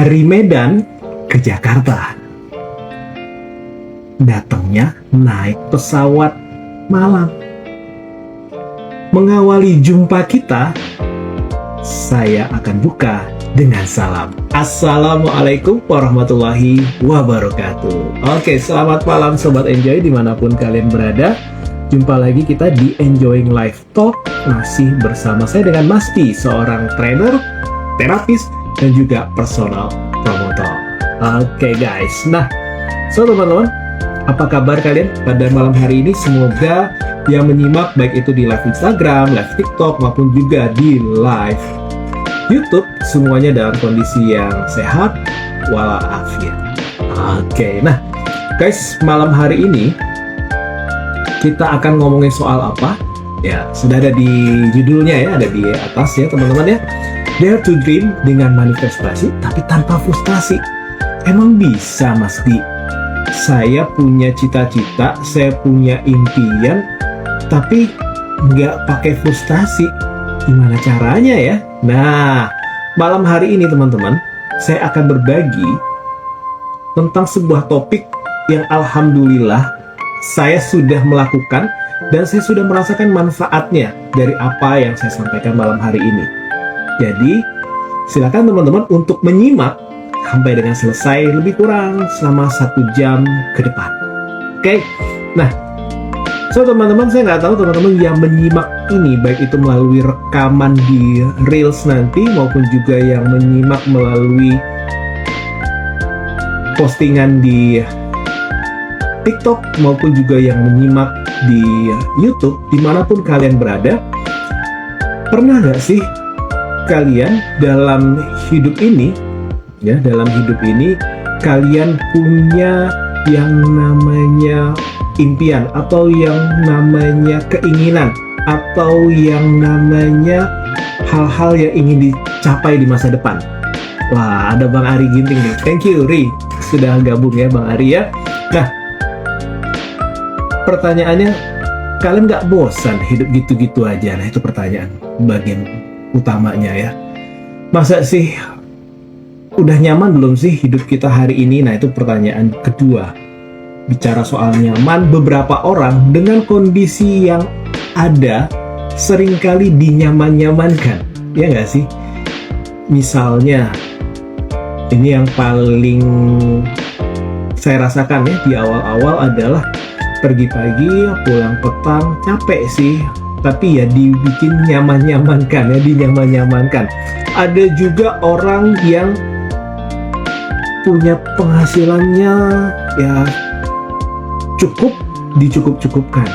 Dari Medan ke Jakarta. Datangnya naik pesawat malam. Mengawali jumpa kita, saya akan buka dengan salam. Assalamualaikum warahmatullahi wabarakatuh. Oke, selamat malam Sobat Enjoy dimanapun kalian berada. Jumpa lagi kita di Enjoying Life Talk. Masih bersama saya dengan Mas Pi, seorang trainer, terapis, dan juga personal promotor. Oke guys, nah so teman-teman, apa kabar kalian pada malam hari ini? Semoga yang menyimak baik itu di live Instagram, live TikTok, maupun juga di live YouTube, semuanya dalam kondisi yang sehat walafiat. Oke, nah guys, malam hari ini kita akan ngomongin soal apa? Ya, sudah ada di judulnya ya, ada di atas ya teman-teman ya. Dare to dream dengan manifestasi tapi tanpa frustasi. Emang bisa Mas Di? Saya punya cita-cita, saya punya impian, tapi nggak pakai frustasi. Gimana caranya ya? Nah, malam hari ini teman-teman, saya akan berbagi tentang sebuah topik yang alhamdulillah saya sudah melakukan dan saya sudah merasakan manfaatnya dari apa yang saya sampaikan malam hari ini. Jadi, silakan teman-teman untuk menyimak sampai dengan selesai, lebih kurang selama 1 jam ke depan. Oke, nah, so teman-teman, saya nggak tahu teman-teman yang menyimak ini, baik itu melalui rekaman di Reels nanti, maupun juga yang menyimak melalui postingan di TikTok, maupun juga yang menyimak di YouTube, dimanapun kalian berada, pernah nggak sih kalian dalam hidup ini, ya, dalam hidup ini kalian punya yang namanya impian atau yang namanya keinginan atau yang namanya hal-hal yang ingin dicapai di masa depan? Wah, ada Bang Ari Ginting nih. Thank you Ri, sudah gabung ya Bang Ari ya. Nah, pertanyaannya, kalian nggak bosan hidup gitu-gitu aja? Nah, itu pertanyaan bagian utamanya ya. Masa sih udah nyaman belum sih hidup kita hari ini? Nah, itu pertanyaan kedua. Bicara soal nyaman, beberapa orang dengan kondisi yang ada seringkali dinyaman-nyamankan, ya nggak sih? Misalnya, ini yang paling saya rasakan ya di awal-awal adalah pergi pagi, pulang petang, capek sih, tapi ya dibikin nyaman-nyamankan ya, dinyaman-nyamankan. Ada juga orang yang punya penghasilannya ya cukup, dicukup-cukupkan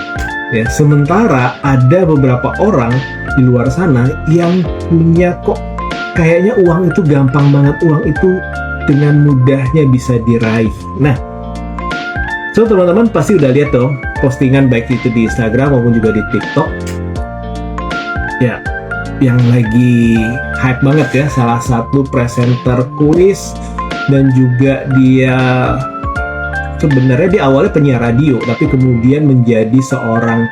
ya. Sementara ada beberapa orang di luar sana yang punya kok kayaknya uang itu gampang banget, uang itu dengan mudahnya bisa diraih. Nah, so teman-teman pasti udah lihat dong postingan baik itu di Instagram maupun juga di TikTok ya, yang lagi hype banget ya, salah satu presenter kuis, dan juga dia sebenarnya di awalnya penyiar radio tapi kemudian menjadi seorang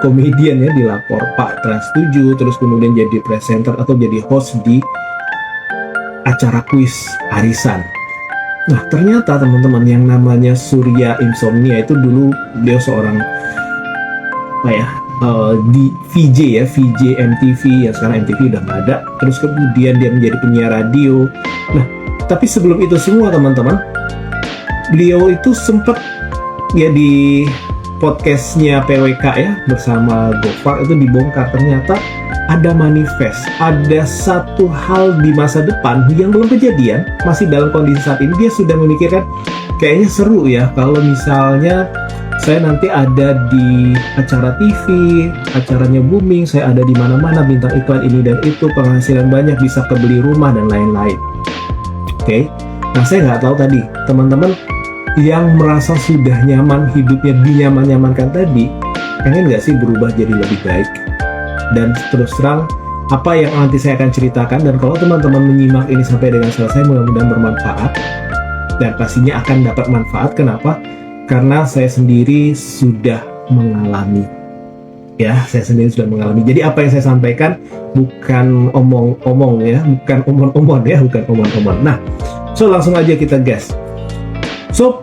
komedian ya, di Lapor Pak Trans 7, terus kemudian jadi presenter atau jadi host di acara kuis arisan. Nah, ternyata teman-teman yang namanya Surya Insomnia itu dulu dia seorang apa ya, di VJ ya, VJ MTV, yang sekarang MTV udah nggak ada. Terus kemudian dia menjadi penyiar radio. Nah, tapi sebelum itu semua teman-teman, beliau itu sempat ya di podcastnya PWK ya bersama Gofar itu dibongkar, ternyata ada manifest, ada satu hal di masa depan yang belum kejadian, masih dalam kondisi saat ini. Dia sudah memikirkan, kayaknya seru ya kalau misalnya saya nanti ada di acara TV, acaranya booming, saya ada di mana-mana, bintang iklan ini dan itu, penghasilan banyak, bisa kebeli rumah dan lain-lain. Oke, nah saya nggak tahu tadi teman-teman yang merasa sudah nyaman hidupnya, dinyaman-nyamankan tadi, pengen nggak sih berubah jadi lebih baik? Dan terus terang, apa yang nanti saya akan ceritakan, dan kalau teman-teman menyimak ini sampai dengan selesai, mudah-mudahan bermanfaat dan pastinya akan dapat manfaat. Kenapa? Karena saya sendiri sudah mengalami. Ya, saya sendiri sudah mengalami. Jadi apa yang saya sampaikan bukan omong-omong ya, bukan omong-omong ya, bukan omong-omong. Nah, So langsung aja kita gas. So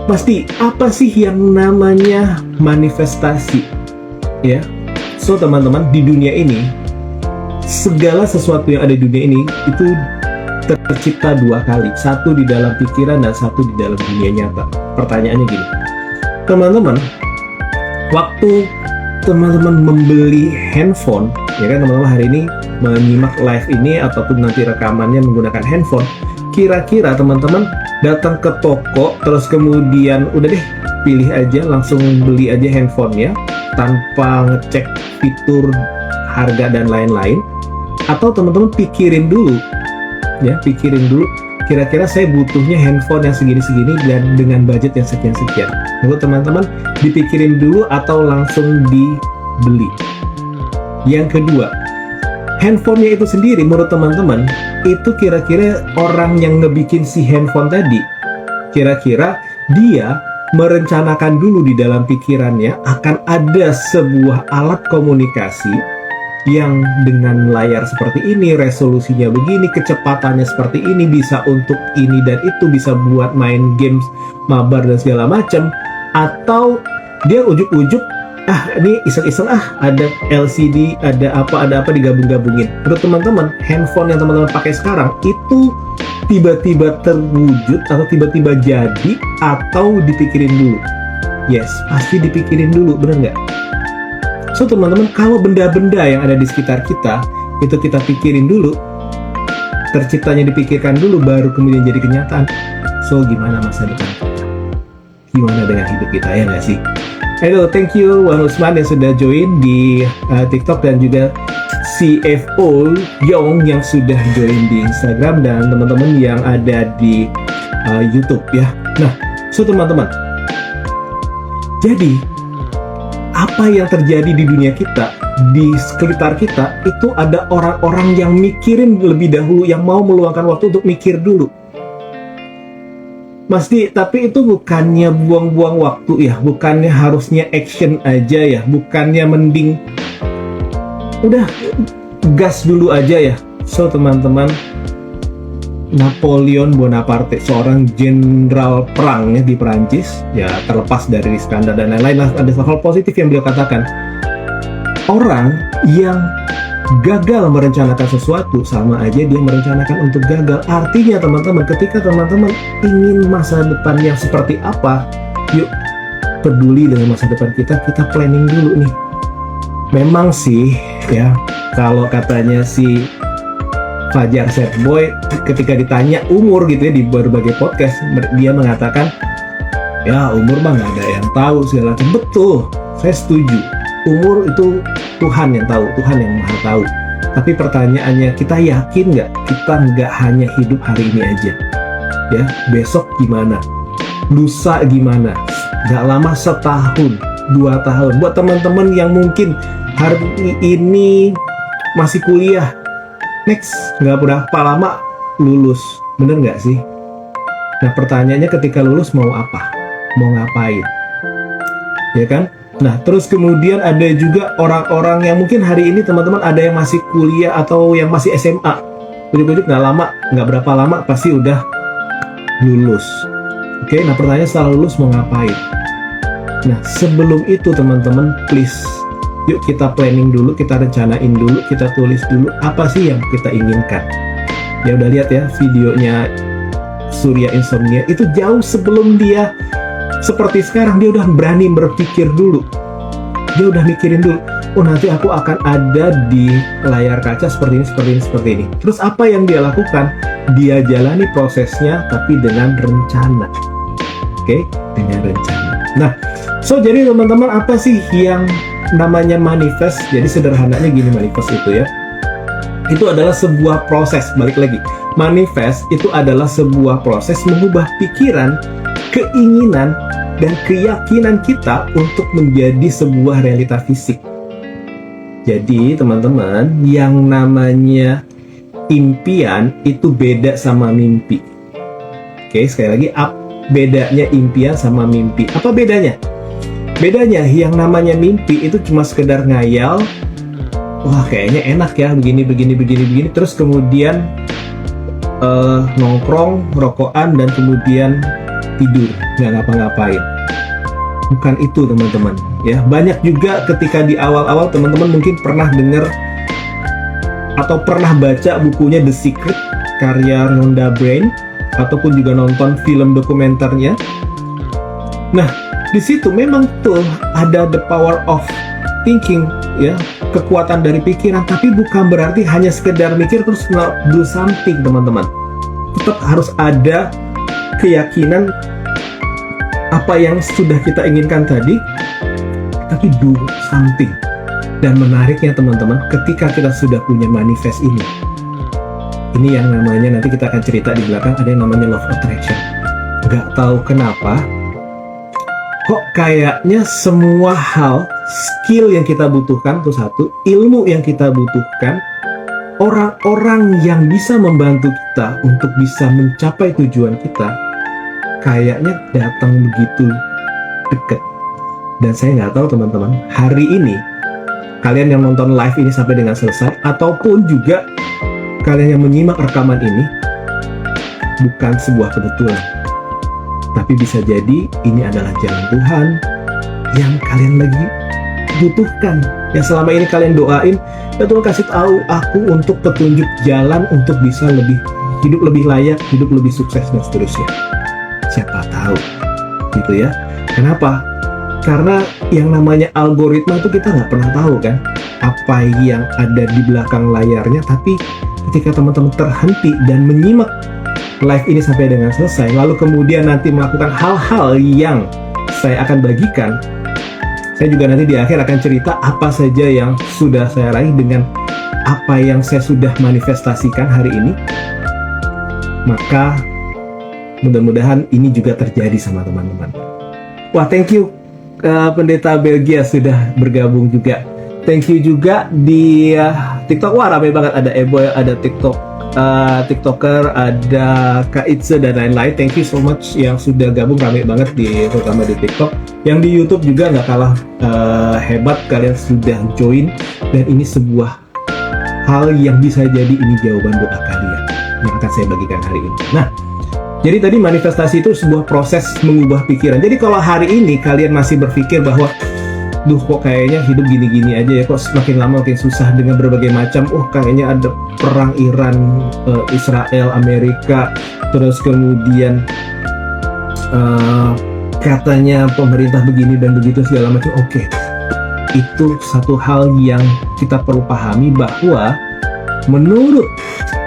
pasti apa sih yang namanya manifestasi? Ya. So teman-teman, di dunia ini segala sesuatu yang ada di dunia ini itu tercipta dua kali, satu di dalam pikiran dan satu di dalam dunia nyata. Pertanyaannya gini, teman-teman, waktu teman-teman membeli handphone, ya kan teman-teman hari ini menyimak live ini ataupun nanti rekamannya menggunakan handphone, kira-kira teman-teman datang ke toko terus kemudian udah deh pilih aja, langsung beli aja handphonenya tanpa ngecek fitur, harga dan lain-lain, atau teman-teman pikirin dulu kira-kira saya butuhnya handphone yang segini-segini dan dengan budget yang sekian-sekian. Menurut teman-teman dipikirin dulu atau langsung dibeli? Yang kedua, handphonenya itu sendiri menurut teman-teman itu kira-kira orang yang ngebikin si handphone tadi, kira-kira dia merencanakan dulu di dalam pikirannya akan ada sebuah alat komunikasi yang dengan layar seperti ini, resolusinya begini, kecepatannya seperti ini, bisa untuk ini dan itu, bisa buat main games, mabar dan segala macam, atau dia ujuk-ujuk, ini iseng-iseng, ada LCD, ada apa digabung-gabungin. Menurut teman-teman, handphone yang teman-teman pakai sekarang itu tiba-tiba terwujud atau tiba-tiba jadi atau dipikirin dulu? Yes, pasti dipikirin dulu, bener nggak? So teman-teman, kalau benda-benda yang ada di sekitar kita itu kita pikirin dulu, terciptanya dipikirkan dulu, baru kemudian jadi kenyataan. So gimana masa depan kita? Gimana dengan hidup kita, ya nggak sih? Hello, thank you Wan Usman yang sudah join di TikTok, dan juga CFO Yong yang sudah join di Instagram, dan teman-teman yang ada di YouTube ya. Nah, so teman-teman, jadi apa yang terjadi di dunia kita, di sekitar kita, itu ada orang-orang yang mikirin lebih dahulu, yang mau meluangkan waktu untuk mikir dulu. Tapi itu bukannya buang-buang waktu ya, bukannya harusnya action aja ya, bukannya mending udah gas dulu aja ya. So teman-teman, Napoleon Bonaparte, seorang jenderal perang ya di Perancis, ya terlepas dari skandal dan lain-lain, ada hal positif yang beliau katakan. Orang yang gagal merencanakan sesuatu sama aja dia merencanakan untuk gagal. Artinya teman-teman, ketika teman-teman ingin masa depan yang seperti apa, yuk peduli dengan masa depan kita planning dulu nih. Memang sih ya, kalau katanya si Fajar Set Boy ketika ditanya umur gitu ya di berbagai podcast, dia mengatakan ya umur mah nggak ada yang tahu segala macam. Betul, saya setuju. Umur itu Tuhan yang tahu, Tuhan yang maha tahu. Tapi pertanyaannya, kita yakin nggak kita nggak hanya hidup hari ini aja? Ya, besok gimana? Lusa gimana? Nggak lama setahun, 2 tahun. Buat teman-teman yang mungkin hari ini masih kuliah, next nggak berapa lama lulus, bener nggak sih? Nah pertanyaannya, ketika lulus mau apa? Mau ngapain? Ya kan? Nah terus kemudian ada juga orang-orang yang mungkin hari ini teman-teman ada yang masih kuliah atau yang masih SMA, ujuk-ujuk nggak berapa lama pasti udah lulus. Oke, nah pertanyaan setelah lulus mau ngapain? Nah sebelum itu teman-teman, please, yuk kita planning dulu, kita rencanain dulu, kita tulis dulu apa sih yang kita inginkan. Ya udah lihat ya videonya Surya Insomnia, itu jauh sebelum dia seperti sekarang, dia udah berani berpikir dulu. Dia udah mikirin dulu, oh nanti aku akan ada di layar kaca seperti ini. Terus apa yang dia lakukan? Dia jalani prosesnya tapi dengan rencana. Oke, dengan rencana. Nah, so jadi teman-teman, apa sih yang namanya manifest? Jadi sederhananya gini, manifest itu ya, itu adalah sebuah proses. Balik lagi, manifest itu adalah sebuah proses mengubah pikiran, keinginan, dan keyakinan kita untuk menjadi sebuah realita fisik. Jadi teman-teman, yang namanya impian itu beda sama mimpi. Oke, sekali lagi, bedanya impian sama mimpi. Apa bedanya? Bedanya, yang namanya mimpi itu cuma sekedar ngayal, wah kayaknya enak ya begini, terus kemudian nongkrong, rokokan, dan kemudian tidur, nggak ngapa-ngapain. Bukan itu teman-teman ya. Banyak juga ketika di awal-awal teman-teman mungkin pernah dengar atau pernah baca bukunya The Secret karya Rhonda Byrne, ataupun juga nonton film dokumenternya. Nah, di situ memang tuh ada the power of thinking ya, kekuatan dari pikiran, tapi bukan berarti hanya sekedar mikir terus do something teman-teman. Tetap harus ada keyakinan apa yang sudah kita inginkan tadi, tapi do something. Dan menariknya teman-teman, ketika kita sudah punya manifest ini yang namanya, nanti kita akan cerita di belakang, ada yang namanya law of attraction. Gak tahu kenapa, kok kayaknya semua hal, skill yang kita butuhkan itu satu, ilmu yang kita butuhkan, orang-orang yang bisa membantu kita untuk bisa mencapai tujuan kita, kayaknya datang begitu deket. Dan saya nggak tahu teman-teman, hari ini kalian yang nonton live ini sampai dengan selesai, ataupun juga kalian yang menyimak rekaman ini, bukan sebuah kebetulan, tapi bisa jadi ini adalah jalan Tuhan yang kalian lagi butuhkan, yang selama ini kalian doain, ya Tuhan kasih tahu aku untuk petunjuk jalan untuk bisa hidup lebih layak, hidup lebih sukses, dan seterusnya. Siapa tahu gitu ya. Kenapa? Karena yang namanya algoritma itu kita nggak pernah tahu kan apa yang ada di belakang layarnya. Tapi ketika teman-teman terhenti dan menyimak live ini sampai dengan selesai, lalu kemudian nanti melakukan hal-hal yang saya akan bagikan, saya juga nanti di akhir akan cerita apa saja yang sudah saya raih dengan apa yang saya sudah manifestasikan hari ini. Maka mudah-mudahan ini juga terjadi sama teman-teman. Wah, thank you Pendeta Belgia sudah bergabung juga. Thank you juga di TikTok. Wah, ramai banget, ada Eboy, ada TikToker, ada Kak Itze dan lain-lain. Thank you so much yang sudah gabung, ramai banget terutama di TikTok. Yang di YouTube juga nggak kalah hebat, kalian sudah join, dan ini sebuah hal yang bisa jadi ini jawaban doa kalian yang akan saya bagikan hari ini. Nah, jadi tadi manifestasi itu sebuah proses mengubah pikiran. Jadi kalau hari ini kalian masih berpikir bahwa duh kok kayaknya hidup gini-gini aja ya, kok semakin lama makin susah dengan berbagai macam, kayaknya ada perang Iran, Israel, Amerika, terus kemudian katanya pemerintah begini dan begitu segala macam. Oke, itu satu hal yang kita perlu pahami, bahwa menurut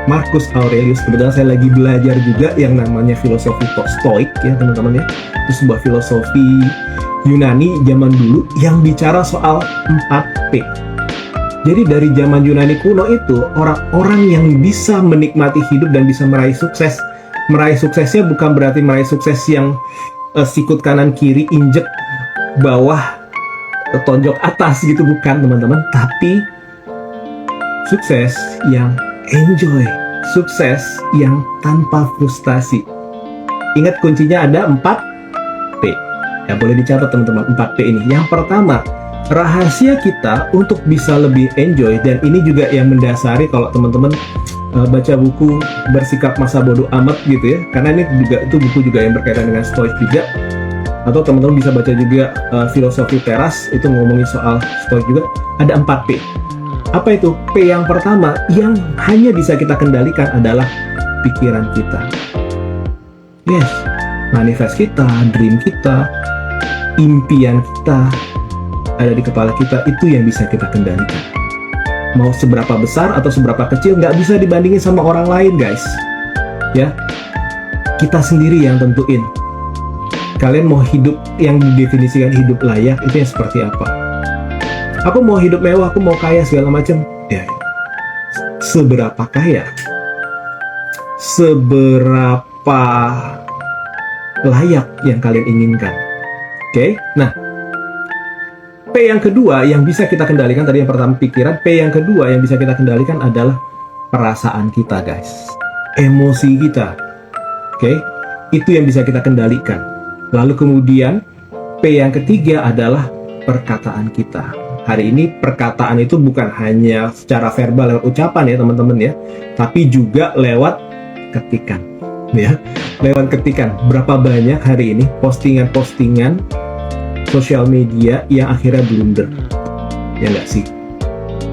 Marcus Aurelius, kebetulan saya lagi belajar juga yang namanya filosofi Stoik ya teman-teman ya. Itu sebuah filosofi Yunani zaman dulu yang bicara soal 4P. Jadi dari zaman Yunani kuno itu, orang-orang yang bisa menikmati hidup dan bisa meraih sukses. Meraih suksesnya bukan berarti meraih sukses yang sikut kanan kiri, injek bawah, tonjok atas gitu, bukan teman-teman. Tapi sukses yang enjoy, sukses yang tanpa frustasi. Ingat kuncinya ada 4P. Ya, boleh dicatat teman-teman 4P ini. Yang pertama, rahasia kita untuk bisa lebih enjoy, dan ini juga yang mendasari kalau teman-teman baca buku Bersikap Masa Bodoh Amat gitu ya. Karena ini juga itu buku juga yang berkaitan dengan Stoik juga. Atau teman-teman bisa baca juga Filosofi Teras, itu ngomongin soal Stoik juga. Ada 4P. Apa itu? P yang pertama yang hanya bisa kita kendalikan adalah pikiran kita. Yes, manifest kita, dream kita, impian kita ada di kepala kita, itu yang bisa kita kendalikan. Mau seberapa besar atau seberapa kecil nggak bisa dibandingin sama orang lain guys. Ya, kita sendiri yang tentuin. Kalian mau hidup yang didefinisikan hidup layak itu yang seperti apa? Aku mau hidup mewah, aku mau kaya segala macam. Ya, seberapa kaya? Seberapa layak yang kalian inginkan? Oke, nah P yang kedua yang bisa kita kendalikan, tadi yang pertama pikiran, P yang kedua yang bisa kita kendalikan adalah perasaan kita guys, emosi kita. Oke, itu yang bisa kita kendalikan. Lalu kemudian P yang ketiga adalah perkataan kita. Hari ini perkataan itu bukan hanya secara verbal lewat ucapan ya teman-teman ya, tapi juga lewat ketikan, ya, lewat ketikan. Berapa banyak hari ini postingan-postingan sosial media yang akhirnya blunder, ya nggak sih?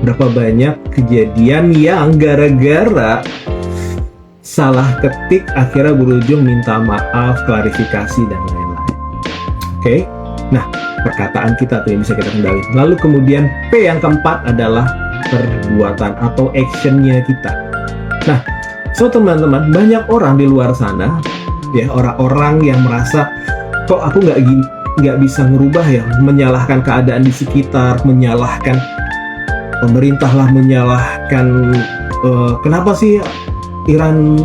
Berapa banyak kejadian yang gara-gara salah ketik akhirnya berujung minta maaf, klarifikasi, dan lain-lain. Oke? Nah, perkataan kita tuh yang bisa kita kendali. Lalu kemudian P yang keempat adalah perbuatan atau actionnya kita. Nah, so teman-teman, banyak orang di luar sana, ya, orang-orang yang merasa kok aku nggak bisa ngerubah ya, menyalahkan keadaan di sekitar, menyalahkan pemerintah lah, menyalahkan kenapa sih Iran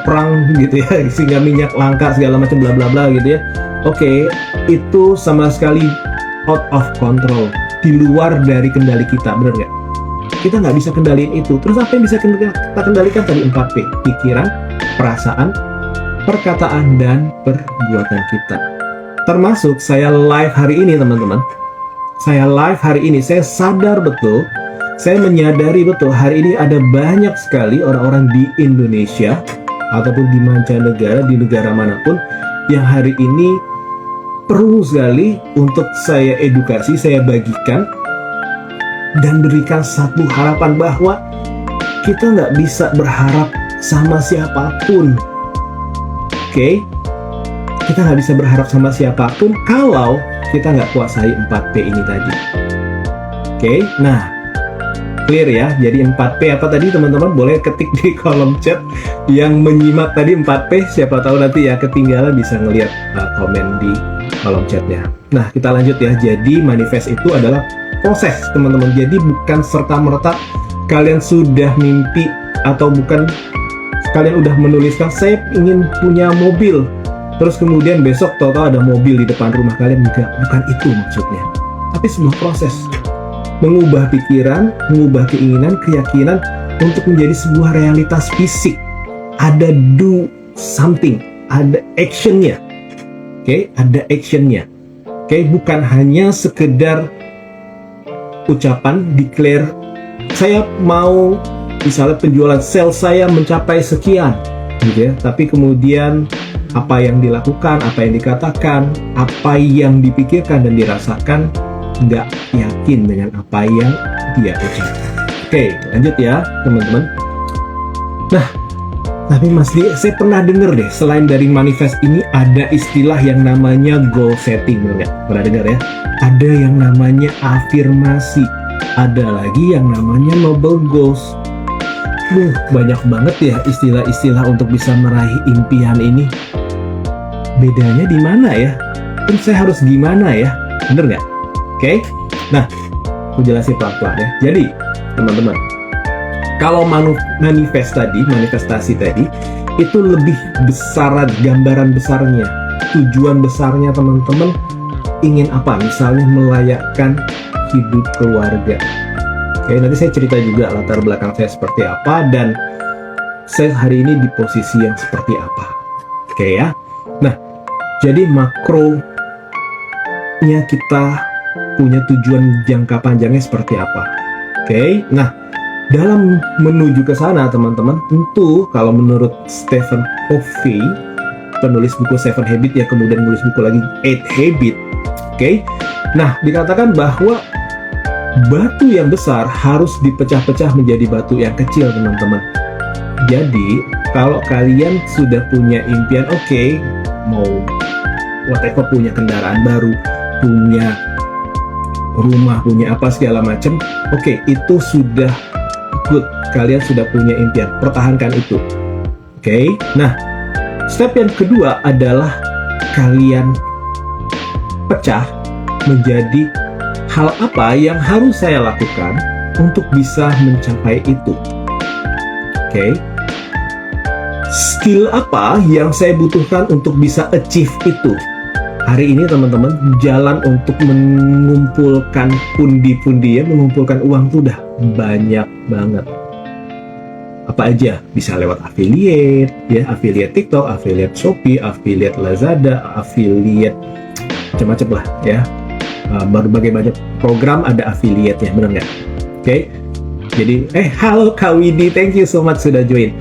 perang gitu ya, sehingga minyak langka segala macam bla bla bla gitu ya. Oke, itu sama sekali out of control, di luar dari kendali kita, bener nggak? Kita nggak bisa kendaliin itu. Terus apa yang bisa kita kendalikan tadi? 4P, pikiran, perasaan, perkataan, dan perbuatan kita. Termasuk saya live hari ini teman-teman. Saya live hari ini, saya sadar betul, saya menyadari betul hari ini ada banyak sekali orang-orang di Indonesia ataupun di mancanegara, di negara manapun yang hari ini perlu sekali untuk saya edukasi, saya bagikan dan berikan satu harapan bahwa kita nggak bisa berharap sama siapapun. Oke? Kita nggak bisa berharap sama siapapun kalau kita nggak kuasai 4P ini tadi. Oke? Nah, clear ya, jadi 4P apa tadi teman-teman? Boleh ketik di kolom chat yang menyimak tadi 4P, siapa tahu nanti ya ketinggalan bisa ngelihat komen di kolom chatnya. Nah, kita lanjut ya. Jadi manifest itu adalah proses teman-teman, jadi bukan serta-merta kalian sudah mimpi atau bukan kalian udah menuliskan saya ingin punya mobil, terus kemudian besok tahu-tahu ada mobil di depan rumah kalian. Enggak, bukan itu maksudnya, tapi sebuah proses. Mengubah pikiran, mengubah keinginan, keyakinan untuk menjadi sebuah realitas fisik. Ada do something, ada actionnya. Oke, ada actionnya. Oke, bukan hanya sekedar ucapan, declare, saya mau misalnya penjualan sales saya mencapai sekian, gitu ya. Tapi kemudian apa yang dilakukan, apa yang dikatakan, apa yang dipikirkan dan dirasakan nggak yakin dengan apa yang dia ucapkan. Oke, lanjut ya teman-teman. Nah, tapi Mas Di, saya pernah denger deh, selain dari manifest ini ada istilah yang namanya goal setting, nggak? Pernah dengar ya? Ada yang namanya afirmasi, ada lagi yang namanya noble goals. Banyak banget ya istilah-istilah untuk bisa meraih impian ini. Bedanya di mana ya? Terus saya harus gimana ya? Bener nggak? Oke, nah, aku jelasin pelan-pelan ya. Jadi, teman-teman, kalau manifestasi tadi, itu lebih besar, gambaran besarnya, tujuan besarnya teman-teman ingin apa? Misalnya melayakkan hidup keluarga. Oke, nanti saya cerita juga latar belakang saya seperti apa dan saya hari ini di posisi yang seperti apa. Oke ya. Nah, jadi makronya kita punya tujuan jangka panjangnya seperti apa. Oke, nah dalam menuju ke sana teman-teman, tentu kalau menurut Stephen Covey, penulis buku 7 Habits ya, kemudian menulis buku lagi 8 Habits. Oke, nah dikatakan bahwa batu yang besar harus dipecah-pecah menjadi batu yang kecil teman-teman. Jadi kalau kalian sudah punya impian, oke, mau whatever, punya kendaraan baru, punya rumah, punya apa segala macam, oke, itu sudah good, kalian sudah punya impian, pertahankan itu. Oke, nah step yang kedua adalah kalian pecah menjadi hal apa yang harus saya lakukan untuk bisa mencapai itu. Oke, skill apa yang saya butuhkan untuk bisa achieve itu. Hari ini teman-teman, jalan untuk mengumpulkan pundi-pundi ya, mengumpulkan uang tuh udah banyak banget. Apa aja, bisa lewat affiliate ya, affiliate TikTok, affiliate Shopee, affiliate Lazada, affiliate macam-macam lah ya. Berbagai banyak program ada affiliate-nya, benar nggak? Oke, jadi halo Kak Widi, thank you so much sudah join.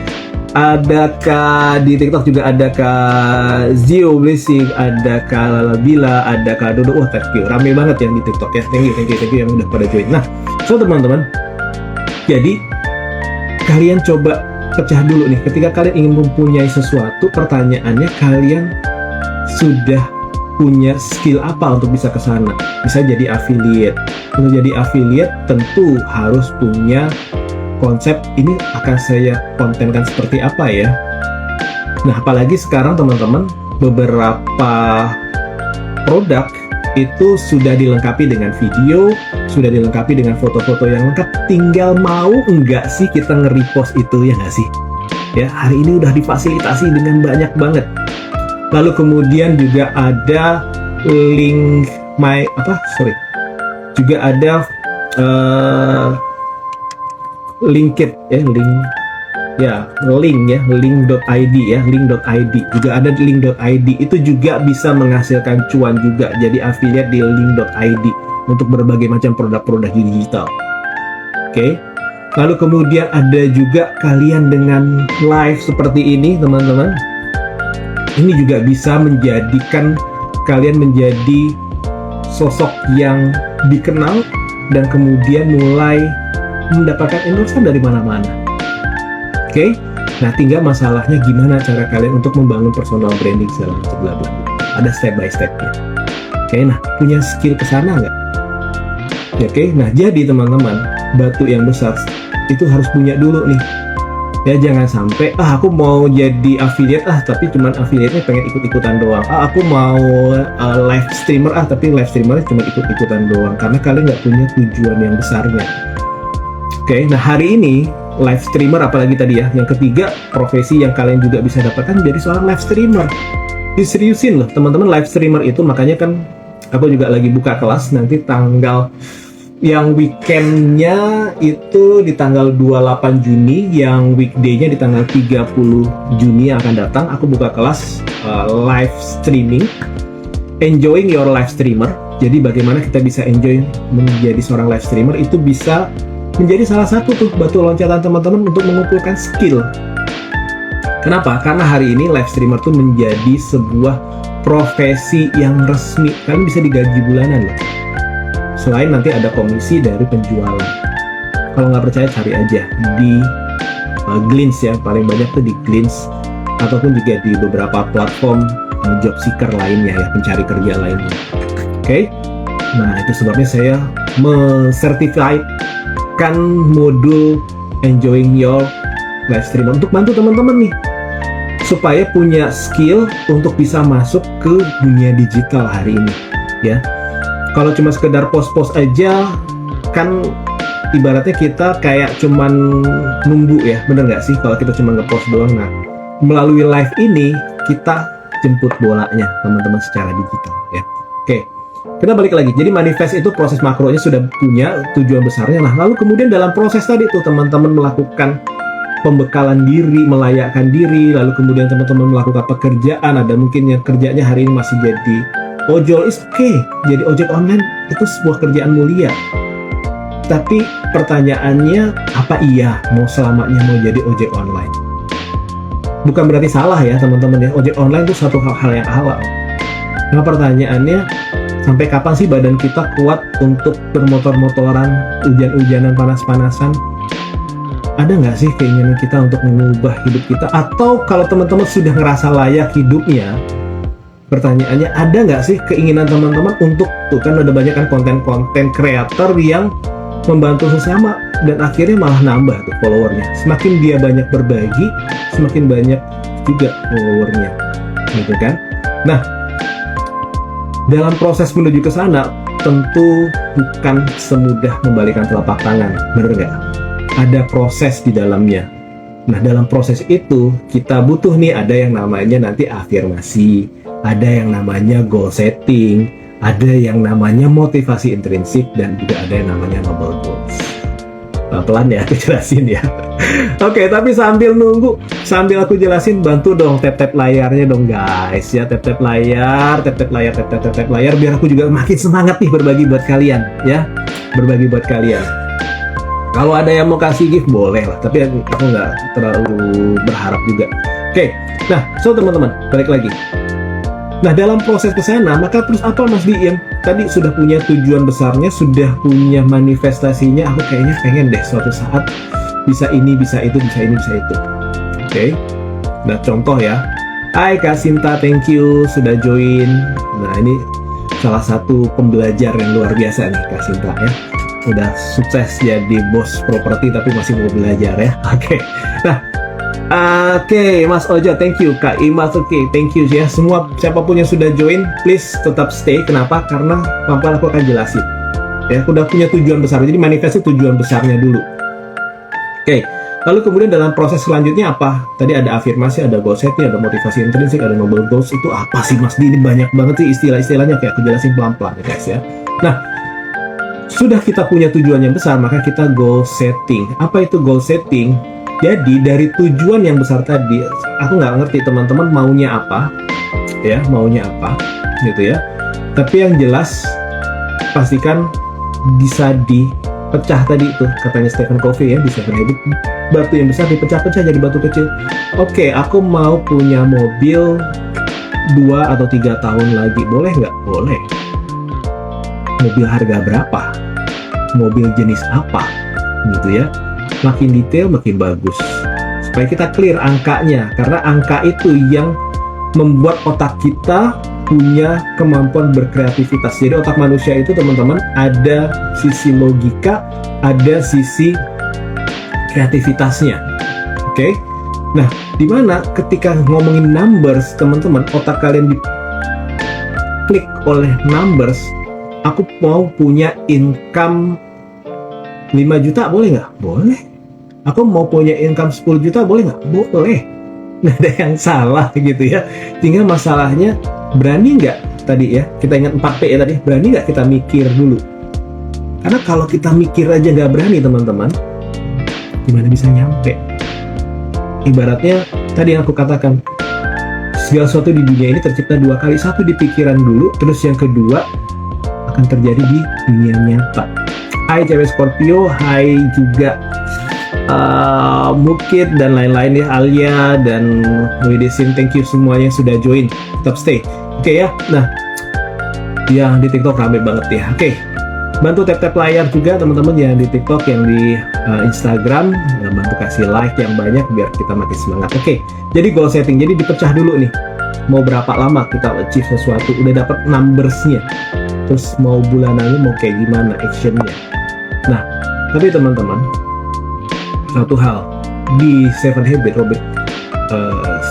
Ada Kak di TikTok juga, ada Kak Zio Blessing, ada Kak Lalabila, ada Kak Dodo. Wah, thank you. Rame banget yang di TikTok ya. Thank you yang udah pada join. Nah, so teman-teman, jadi kalian coba pecah dulu nih. Ketika kalian ingin mempunyai sesuatu, pertanyaannya kalian sudah punya skill apa untuk bisa ke sana? Bisa jadi affiliate. Untuk jadi affiliate tentu harus punya konsep ini akan saya kontenkan seperti apa ya. Nah, apalagi sekarang teman-teman, beberapa produk itu sudah dilengkapi dengan video, sudah dilengkapi dengan foto-foto yang lengkap. Tinggal mau enggak sih kita nge-repost itu, ya nggak sih? Ya, hari ini udah difasilitasi dengan banyak banget. Lalu kemudian juga ada link juga ada link.id juga ada link.id, itu juga bisa menghasilkan cuan juga, jadi affiliate di link.id untuk berbagai macam produk-produk digital. Oke. Lalu kemudian ada juga kalian dengan live seperti ini teman-teman, ini juga bisa menjadikan kalian menjadi sosok yang dikenal dan kemudian mulai mendapatkan endorsean dari mana-mana. Oke? Nah, tinggal masalahnya gimana cara kalian untuk membangun personal branding segala macam bla bla. Ada step by stepnya. Oke, nah punya skill ke sana nggak? Oke, nah jadi teman-teman, batu yang besar itu harus punya dulu nih. Ya, jangan sampai aku mau jadi affiliate tapi cuman affiliate-nya pengen ikut-ikutan doang. Aku mau live streamer tapi live streamer-nya cuma ikut-ikutan doang, karena kalian nggak punya tujuan yang besarnya. Oke, nah hari ini live streamer, apalagi tadi ya, yang ketiga profesi yang kalian juga bisa dapatkan menjadi seorang live streamer. Diseriusin loh teman-teman, live streamer itu, makanya kan aku juga lagi buka kelas nanti tanggal yang weekendnya itu di tanggal 28 Juni, yang weekday-nya di tanggal 30 Juni yang akan datang. Aku buka kelas live streaming, enjoying your live streamer. Jadi bagaimana kita bisa enjoy menjadi seorang live streamer, itu bisa menjadi salah satu tuh batu loncatan teman-teman untuk mengumpulkan skill. Kenapa? Karena hari ini live streamer tuh menjadi sebuah profesi yang resmi. Kalian bisa digaji bulanan loh. Selain nanti ada komisi dari penjualan. Kalau nggak percaya cari aja di Glints ya, paling banyak tuh di Glints, ataupun juga di beberapa platform job seeker lainnya ya, pencari kerja lainnya. Oke? Nah, itu sebabnya saya mensertified kan modul enjoying your live stream untuk bantu teman-teman nih supaya punya skill untuk bisa masuk ke dunia digital hari ini ya. Kalau cuma sekedar post-post aja kan ibaratnya kita kayak cuman nunggu ya, bener nggak sih kalau kita cuma nge-post doang. Nah, melalui live ini kita jemput bolanya teman-teman secara digital ya. Oke. Kita balik lagi, jadi manifest itu proses makronya sudah punya tujuan besarnya. Nah, lalu kemudian dalam proses tadi tuh teman-teman melakukan pembekalan diri, melayakkan diri, lalu kemudian teman-teman melakukan pekerjaan. Ada mungkin yang kerjanya hari ini masih jadi ojol, is okay. Jadi ojek online itu sebuah kerjaan mulia. Tapi pertanyaannya, apa iya mau selamanya mau jadi ojek online? Bukan berarti salah ya teman-teman ya, ojek online itu satu hal yang halal. Nah, pertanyaannya, sampai kapan sih badan kita kuat untuk bermotor-motoran, hujan-hujanan, panas-panasan? Ada nggak sih keinginan kita untuk mengubah hidup kita? Atau kalau teman-teman sudah ngerasa layak hidupnya, pertanyaannya, ada nggak sih keinginan teman-teman untuk, tuh kan ada banyak kan konten-konten kreator yang membantu sesama, dan akhirnya malah nambah tuh followernya. Semakin dia banyak berbagi, semakin banyak juga followernya, gitu kan? Nah, dalam proses menuju ke sana, tentu bukan semudah membalikan telapak tangan, bener nggak? Ada proses di dalamnya. Nah, dalam proses itu, kita butuh nih, ada yang namanya nanti afirmasi, ada yang namanya goal setting, ada yang namanya motivasi intrinsik, dan juga ada yang namanya noble goals. Pelan-pelan ya, aku jelasin ya. Oke, tapi sambil nunggu, sambil aku jelasin, bantu dong tap-tap layarnya dong guys ya, tap-tap layar, biar aku juga makin semangat nih berbagi buat kalian ya, berbagi buat kalian. Kalau ada yang mau kasih gift boleh lah, tapi aku nggak terlalu berharap juga. Oke, nah so teman-teman balik lagi. Nah dalam proses ke sana maka terus apa Mas Di yang tadi sudah punya tujuan besarnya, sudah punya manifestasinya, aku kayaknya pengen deh suatu saat bisa ini, bisa itu, bisa ini, bisa itu. Oke, nah contoh ya. Hai Kak Sinta, thank you sudah join. Nah ini salah satu pembelajar yang luar biasa nih Kak Sinta ya. Udah sukses jadi bos properti tapi masih mau belajar ya. Oke. Nah, oke, Mas Ojo, thank you. Kak Imas, oke, thank you ya. Semua siapapun yang sudah join, please tetap stay. Kenapa? Karena pelan-pelan aku akan jelasin. Ya, aku udah punya tujuan besar. Jadi manifestasi tujuan besarnya dulu. Oke. Lalu kemudian dalam proses selanjutnya apa? Tadi ada afirmasi, ada goal setting, ada motivasi intrinsik, ada noble goals. Itu apa sih Mas Di? Ini banyak banget sih istilah-istilahnya, kayak aku jelasin pelan-pelan ya guys ya. Nah, sudah kita punya tujuan yang besar, maka kita goal setting. Apa itu goal setting? Jadi dari tujuan yang besar tadi, aku nggak ngerti teman-teman maunya apa, ya maunya apa, gitu ya. Tapi yang jelas pastikan bisa dipecah tadi itu katanya Stephen Covey ya di Seven Habits. Batu yang besar dipecah-pecah jadi batu kecil. Oke, aku mau punya mobil 2 atau 3 tahun lagi, boleh nggak? Boleh. Mobil harga berapa? Mobil jenis apa? Gitu ya. Makin detail makin bagus. Supaya kita clear angkanya, karena angka itu yang membuat otak kita punya kemampuan berkreativitas. Jadi otak manusia itu teman-teman ada sisi logika, ada sisi kreativitasnya. Oke? Nah, dimana ketika ngomongin numbers, teman-teman, otak kalian diklik oleh numbers. Aku mau punya income 5 juta, boleh nggak? Boleh. Aku mau punya income 10 juta, boleh nggak? Boleh. Nggak ada yang salah gitu ya. Tinggal masalahnya, berani nggak tadi ya? Kita ingat 4P ya tadi. Berani nggak kita mikir dulu? Karena kalau kita mikir aja nggak berani teman-teman, gimana bisa nyampe? Ibaratnya, tadi yang aku katakan, segala sesuatu di dunia ini tercipta 2 kali. Satu di pikiran dulu, terus yang kedua akan terjadi di dunia nyata. Hai cewek Scorpio, hai juga Mukit dan lain-lain ya, Alia dan Widesin, thank you semuanya sudah join. Tetap stay. Oke ya. Nah, yang di TikTok rame banget ya. Oke. Bantu tap-tap layar juga teman-teman yang di TikTok, yang di Instagram, bantu kasih like yang banyak biar kita makin semangat. Oke. Jadi goal setting. Jadi dipecah dulu nih. Mau berapa lama kita achieve sesuatu, udah dapat numbersnya. Terus mau bulanannya mau kayak gimana actionnya. Nah, tapi teman-teman, satu hal di Seven Habits,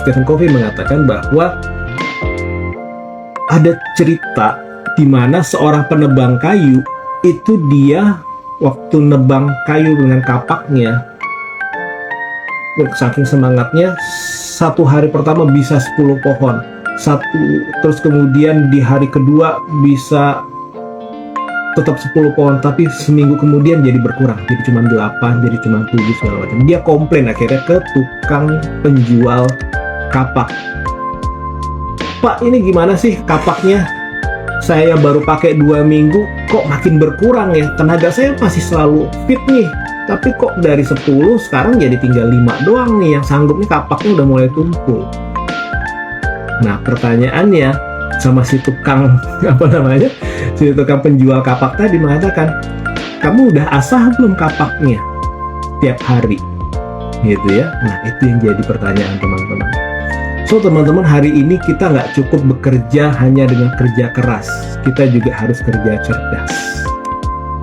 Stephen Covey mengatakan bahwa ada cerita di mana seorang penebang kayu itu dia waktu nebang kayu dengan kapaknya, saking semangatnya, 1 hari pertama bisa 10 pohon. Terus kemudian di hari kedua bisa tetap 10 pohon, tapi seminggu kemudian jadi berkurang, jadi cuma 8, jadi cuma 7 segala macam. Dia komplain akhirnya ke tukang penjual kapak. Pak, ini gimana sih kapaknya? Saya baru pakai 2 minggu, kok makin berkurang ya? Tenaga saya masih selalu fit nih, tapi kok dari 10 sekarang jadi tinggal 5 doang nih yang sanggup nih, kapaknya udah mulai tumpul. Nah, pertanyaannya sama si tukang si tukang penjual kapak tadi mengatakan, kamu udah asah belum kapaknya tiap hari? Gitu ya. Nah, itu yang jadi pertanyaan teman-teman. So teman-teman, hari ini kita nggak cukup bekerja hanya dengan kerja keras, kita juga harus kerja cerdas.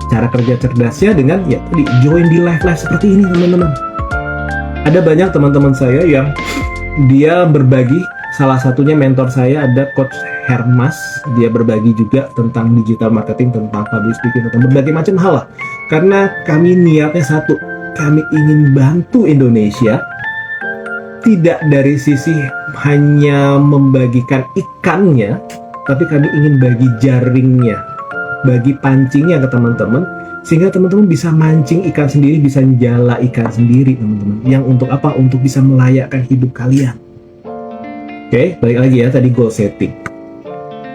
Cara kerja cerdasnya dengan ya tadi join di live seperti ini teman-teman. Ada banyak teman-teman saya yang dia berbagi. Salah satunya mentor saya ada Coach Hermas, dia berbagi juga tentang digital marketing, tentang public speaking, tentang berbagai macam hal lah. Karena kami niatnya satu, kami ingin bantu Indonesia, tidak dari sisi hanya membagikan ikannya, tapi kami ingin bagi jaringnya, bagi pancingnya ke teman-teman, sehingga teman-teman bisa mancing ikan sendiri, bisa jala ikan sendiri teman-teman. Yang untuk apa? Untuk bisa melayakkan hidup kalian. Oke, balik lagi ya, tadi goal setting.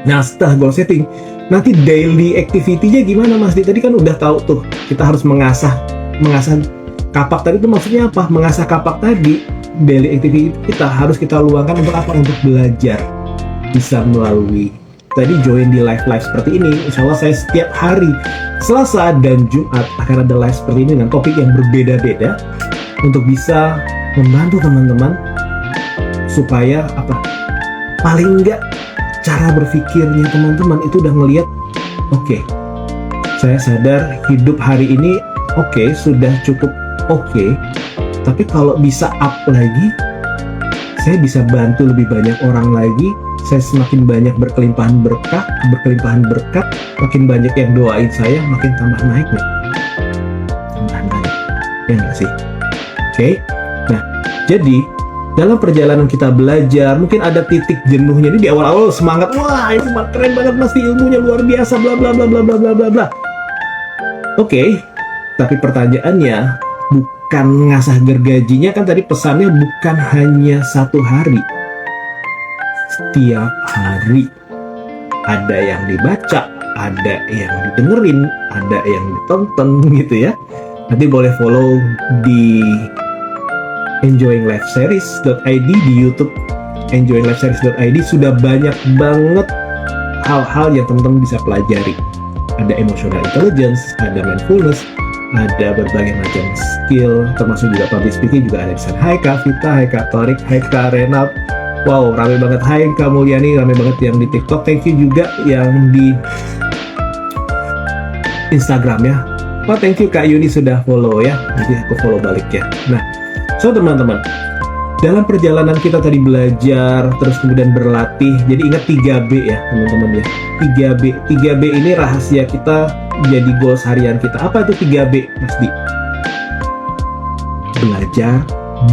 Nah, setelah goal setting, nanti daily activity-nya gimana Mas Di? Tadi kan udah tahu tuh, kita harus mengasah mengasah kapak tadi itu maksudnya apa? Mengasah kapak tadi, daily activity kita harus kita luangkan untuk apa? Untuk belajar. Bisa melalui tadi join di live seperti ini. Insya Allah saya setiap hari Selasa dan Jumat akan ada live seperti ini dengan topik yang berbeda-beda untuk bisa membantu teman-teman supaya apa? Paling enggak cara berpikirnya teman-teman itu udah ngelihat, oke, saya sadar hidup hari ini sudah cukup oke, tapi kalau bisa up lagi, saya bisa bantu lebih banyak orang lagi, saya semakin banyak berkelimpahan berkat, makin banyak yang doain saya, makin tambah naik nih. Tambah naik. Ya nggak sih? Oke? Nah, jadi dalam perjalanan kita belajar, mungkin ada titik jenuhnya. Ini di awal-awal semangat, wah ini keren banget mas, ilmunya luar biasa, bla bla bla bla bla bla bla bla. Oke, tapi pertanyaannya bukan ngasah gergajinya, kan tadi pesannya bukan hanya 1 hari. Setiap hari ada yang dibaca, ada yang didengerin, ada yang ditonton gitu ya. Nanti boleh follow di enjoyinglifeseries.id di YouTube. enjoyinglifeseries.id sudah banyak banget hal-hal yang teman-teman bisa pelajari. Ada emotional intelligence, ada mindfulness, ada berbagai macam skill, termasuk juga public speaking juga ada di sana. Hai Kak Vita, hai Kak Torik, hai Kak Renat. Wow, rame banget. Hai Kak Mulyani, rame banget yang di TikTok. Thank you juga yang di Instagram ya. Oh, thank you Kak Yuni sudah follow ya. Nanti aku follow balik ya. Nah, so teman-teman, dalam perjalanan kita tadi belajar, terus kemudian berlatih. Jadi ingat 3B ya teman-teman ya. 3B. 3B ini rahasia kita jadi goals harian kita. Apa itu 3B, Mas Di? Belajar,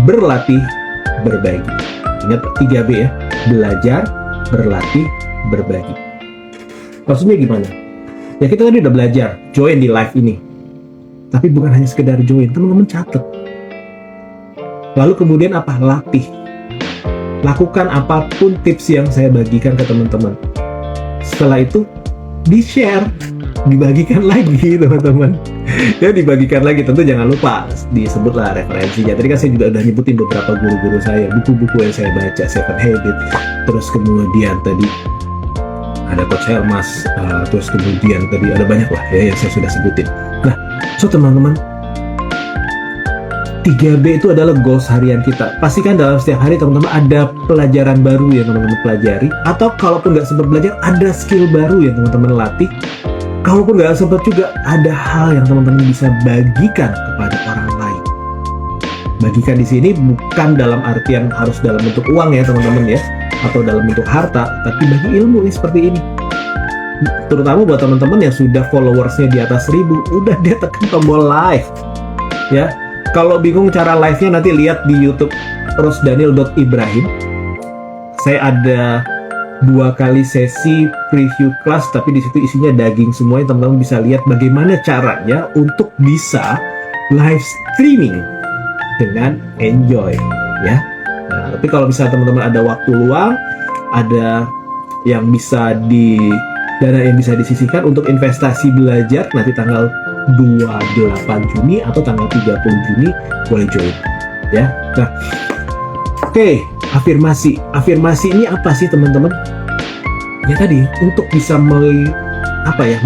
berlatih, berbagi. Ingat 3B ya. Belajar, berlatih, berbagi. Maksudnya gimana? Ya kita tadi udah belajar, join di live ini. Tapi bukan hanya sekedar join, teman-teman catat. Lalu kemudian apa? Latih. Lakukan apapun tips yang saya bagikan ke teman-teman. Setelah itu, di-share, dibagikan lagi teman-teman. Ya dibagikan lagi, tentu jangan lupa disebutlah referensinya. Tadi kan saya juga udah nyebutin beberapa guru-guru saya, buku-buku yang saya baca, Seven Habits, terus kemudian tadi ada Coach Hermas, terus kemudian tadi ada banyak lah ya yang saya sudah sebutin. Nah, so teman-teman, 3B itu adalah goals harian kita. Pastikan dalam setiap hari teman-teman ada pelajaran baru yang teman-teman pelajari, atau kalaupun nggak sempat belajar, ada skill baru yang teman-teman latih. Kalaupun nggak sempat juga, ada hal yang teman-teman bisa bagikan kepada orang lain. Bagikan di sini bukan dalam artian harus dalam bentuk uang ya teman-teman ya, atau dalam bentuk harta, tapi bagi ilmu ini seperti ini. Terutama buat teman-teman yang sudah followersnya di atas 1000, udah dia tekan tombol live ya. Kalau bingung cara live-nya, nanti lihat di YouTube rosdaniel.ibrahim. Saya ada 2 kali sesi preview kelas, tapi di situ isinya daging semuanya. Teman-teman bisa lihat bagaimana caranya untuk bisa live streaming dengan enjoy ya. Nah, tapi kalau misalnya teman-teman ada waktu luang, ada yang bisa dana yang bisa disisihkan untuk investasi belajar, nanti tanggal 28 Juni atau tanggal 30 Juni boleh join ya. Nah, oke, afirmasi. Afirmasi ini apa sih teman-teman? Ya tadi untuk bisa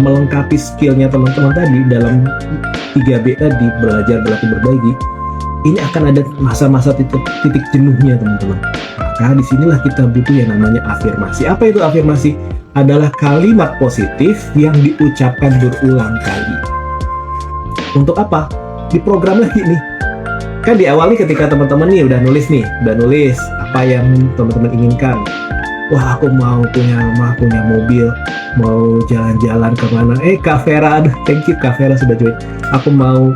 melengkapi skillnya teman-teman tadi dalam 3B tadi, belajar, berlatih, berbagi. Ini akan ada masa-masa titik jenuhnya teman-teman. Maka disinilah kita butuh yang namanya afirmasi. Apa itu afirmasi? Adalah kalimat positif yang diucapkan berulang kali. Untuk apa? Diprogram lagi nih. Kan diawali ketika teman-teman nih udah nulis apa yang teman-teman inginkan. Wah, aku mau punya rumah, punya mobil, mau jalan-jalan kemana. Kak Vera, aduh, thank you Kak Vera sudah join. Aku mau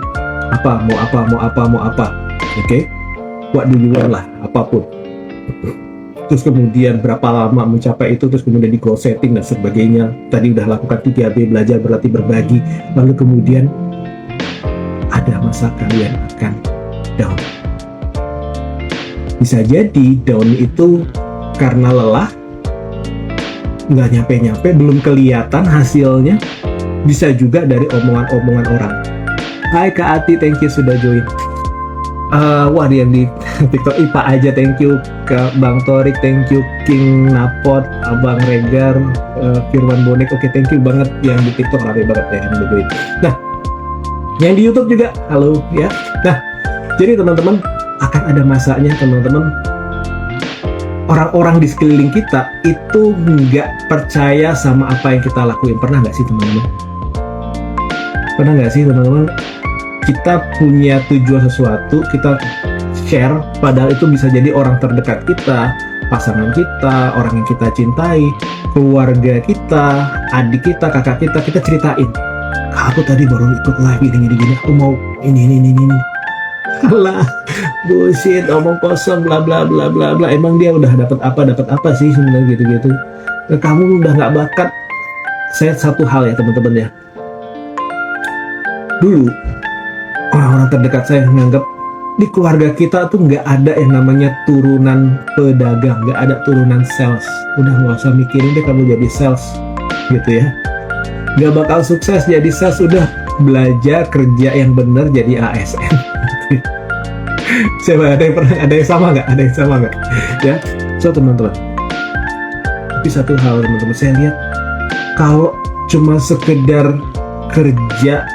apa. Oke? What do you want lah, apapun. Terus kemudian berapa lama mencapai itu, terus kemudian di goal setting dan sebagainya. Tadi udah lakukan 3B, belajar, berlatih, berbagi. Lalu kemudian ada masa kalian akan down. Bisa jadi down itu karena lelah, nggak nyampe-nyampe, belum kelihatan hasilnya. Bisa juga dari omongan-omongan orang. Hai Kak Ati, thank you sudah join. Wah, dia di TikTok IPA aja, thank you. Kak Bang Torik, thank you. King Napot, Abang Regar, Firman Bonek, oke, thank you banget. Yang di TikTok rame banget ya, yang udah join. Nah, yang di YouTube juga, halo ya. Nah, jadi teman-teman, akan ada masanya teman-teman, orang-orang di sekeliling kita itu nggak percaya sama apa yang kita lakuin. Pernah nggak sih teman-teman? Pernah nggak sih teman-teman? Kita punya tujuan sesuatu, kita share, padahal itu bisa jadi orang terdekat kita, pasangan kita, orang yang kita cintai, keluarga kita, adik kita, kakak kita ceritain. Aku tadi baru ikut live gini, aku mau ini. Alah, bullshit, omong kosong, bla bla bla bla bla. Emang dia udah dapat apa sih sebenarnya gitu. Nah, kamu udah nggak bakat. Saya satu hal ya teman-teman ya. Dulu orang-orang terdekat saya menganggap di keluarga kita tuh nggak ada yang namanya turunan pedagang, nggak ada turunan sales. Udah nggak usah mikirin deh kamu jadi sales gitu ya. Nggak bakal sukses jadi sales, udah belajar kerja yang benar jadi ASN. Siapa ada yang sama nggak? Ada yang sama nggak? Ya, so teman-teman. Tapi satu hal teman-teman, saya lihat kalau cuma sekedar kerja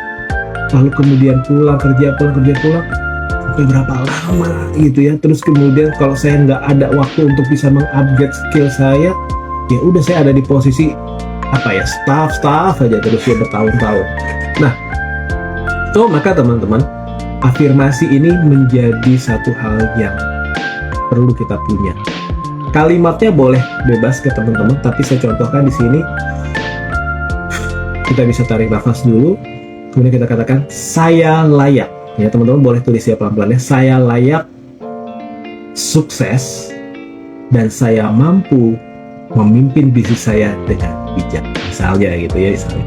lalu kemudian pulang kerja pulang sampai berapa lama gitu ya, terus kemudian kalau saya nggak ada waktu untuk bisa mengupgrade skill saya, ya udah saya ada di posisi apa ya, staff aja terus ya bertahun-tahun. Nah, so maka teman-teman, afirmasi ini menjadi satu hal yang perlu kita punya. Kalimatnya boleh bebas ke teman-teman, tapi saya contohkan di sini. Kita bisa tarik nafas dulu. Kemudian kita katakan, saya layak. Ya teman-teman boleh tulis ya pelan-pelan ya. Saya layak sukses dan saya mampu memimpin bisnis saya dengan bijak. Misalnya gitu ya, misalnya.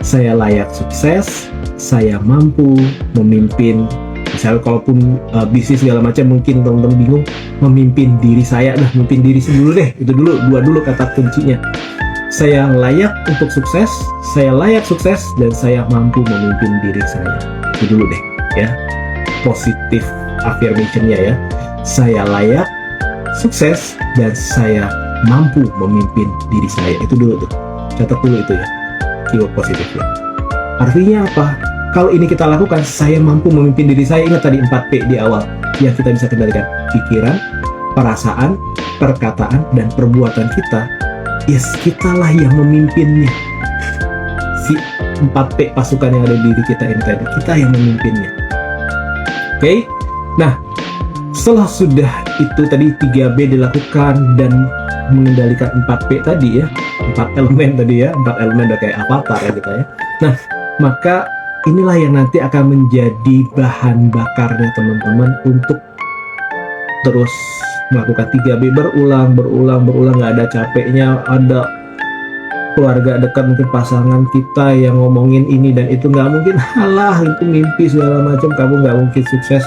Saya layak sukses, saya mampu memimpin. Misalnya kalaupun bisnis segala macam mungkin teman-teman bingung, memimpin diri saya. Memimpin diri dulu deh. Itu dua dulu kata kuncinya. Saya layak untuk sukses, saya layak sukses, dan saya mampu memimpin diri saya. Itu dulu deh, ya. Positif affirmation-nya ya. Saya layak sukses, dan saya mampu memimpin diri saya. Itu dulu tuh. Catat dulu itu ya. Keyword positifnya. Artinya apa? Kalau ini kita lakukan, saya mampu memimpin diri saya. Ingat tadi 4P di awal. Yang kita bisa kendalikan. Pikiran, perasaan, perkataan, dan perbuatan kita. Yes, kitalah yang memimpinnya. Si 4P pasukan yang ada di diri kita ini tadi, kita yang memimpinnya. Oke? Nah, setelah sudah itu tadi 3B dilakukan dan mengendalikan 4P tadi ya, 4 elemen tadi ya, 4 elemen udah kayak avatar ya kita ya. Nah, maka inilah yang nanti akan menjadi bahan bakarnya teman-teman untuk terus melakukan 3B berulang, nggak ada capeknya. Ada keluarga dekat mungkin pasangan kita yang ngomongin ini dan itu, nggak mungkin, halah itu mimpi segala macam, kamu nggak mungkin sukses,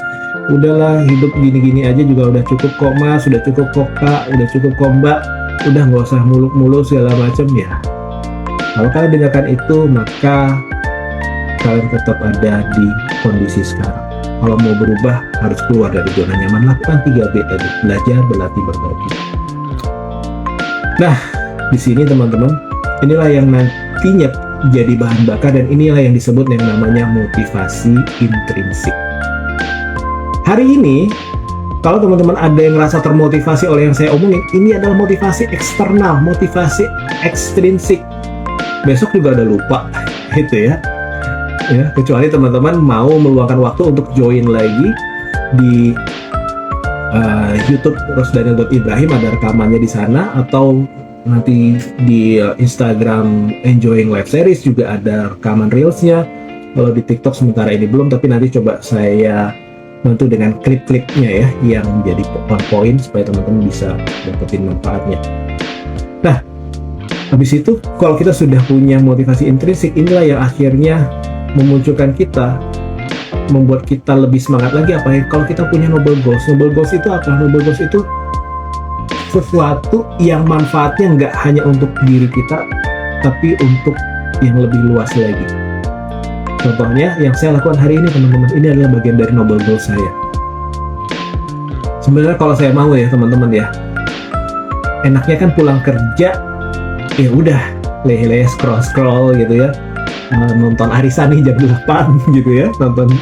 udahlah hidup gini-gini aja juga udah cukup kok mas, udah cukup kok kak, udah cukup kok mbak, udah nggak usah muluk-muluk segala macam ya. Kalau kalian dengarkan itu, maka kalian tetap ada di kondisi sekarang. Kalau mau berubah, harus keluar dari zona nyaman. Lakukan 3B tadi, belajar, berlatih, berbagi. Nah, di sini teman-teman, inilah yang nantinya jadi bahan bakar, dan inilah yang disebut yang namanya motivasi intrinsik. Hari ini, kalau teman-teman ada yang merasa termotivasi oleh yang saya omongin, ini adalah motivasi eksternal, motivasi ekstrinsik. Besok juga udah lupa, gitu ya. Ya, kecuali teman-teman mau meluangkan waktu untuk join lagi di YouTube Rosdaniel.Ibrahim, ada rekamannya di sana, atau nanti di Instagram Enjoying Live Series juga ada rekaman reelsnya. Kalau di TikTok sementara ini belum, tapi nanti coba saya bantu dengan klip-klipnya ya, yang jadi point supaya teman-teman bisa dapetin manfaatnya. Nah, habis itu kalau kita sudah punya motivasi intrinsik, inilah yang akhirnya memunculkan kita, membuat kita lebih semangat lagi. Apa ya? Kalau kita punya noble goals itu apa? Noble goals itu sesuatu yang manfaatnya nggak hanya untuk diri kita, tapi untuk yang lebih luas lagi. Contohnya yang saya lakukan hari ini teman-teman, ini adalah bagian dari noble goal saya. Sebenarnya kalau saya mau ya teman-teman ya, enaknya kan pulang kerja ya udah lehe-lehe scroll gitu ya, nonton arisan nih jam 8 gitu ya, nonton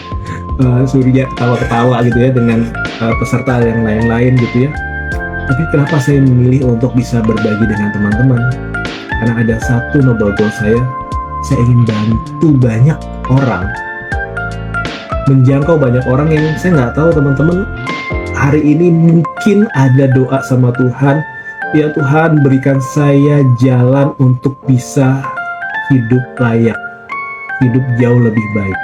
Surya ketawa-ketawa gitu ya dengan peserta yang lain-lain gitu ya. Tapi kenapa saya memilih untuk bisa berbagi dengan teman-teman? Karena ada satu noble goal saya ingin bantu banyak orang, menjangkau banyak orang yang saya nggak tahu teman-teman hari ini mungkin ada doa sama Tuhan, ya Tuhan berikan saya jalan untuk bisa hidup layak, hidup jauh lebih baik.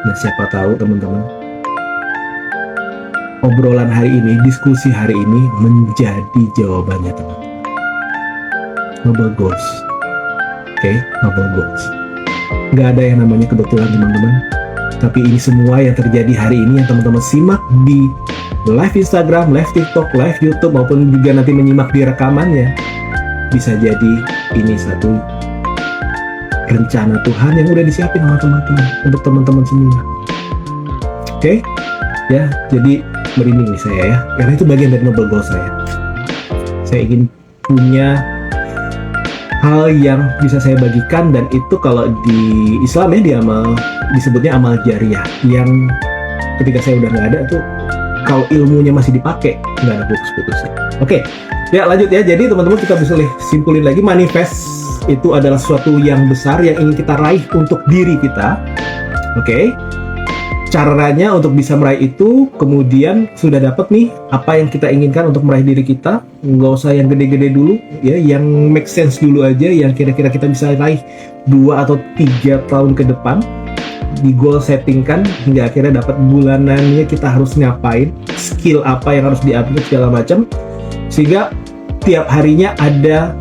Nah siapa tahu teman-teman, obrolan hari ini, diskusi hari ini menjadi jawabannya teman-teman. Noble goals. Oke, noble goals. Nggak ada yang namanya kebetulan teman-teman. Tapi ini semua yang terjadi hari ini yang teman-teman simak di live Instagram, live TikTok, live YouTube, maupun juga nanti menyimak di rekamannya, bisa jadi ini satu rencana Tuhan yang udah disiapin sama teman-teman untuk teman-teman semua. Oke, ya, jadi merinding nih saya ya, karena itu bagian dari noble goal saya. Saya ingin punya hal yang bisa saya bagikan, dan itu kalau di Islam ya, di amal disebutnya amal jariah, yang ketika saya udah nggak ada tuh, kalau ilmunya masih dipakai nggak ada putus-putusnya. Oke, ya lanjut ya. Jadi teman-teman kita bisa simpulin lagi, manifest itu adalah sesuatu yang besar yang ingin kita raih untuk diri kita. Oke, caranya untuk bisa meraih itu, kemudian sudah dapat nih apa yang kita inginkan untuk meraih diri kita, nggak usah yang gede-gede dulu ya, yang make sense dulu aja, yang kira-kira kita bisa raih 2 atau 3 tahun ke depan, di goal settingkan hingga akhirnya dapat bulanannya kita harus ngapain, skill apa yang harus di-upgrade segala macam, sehingga tiap harinya ada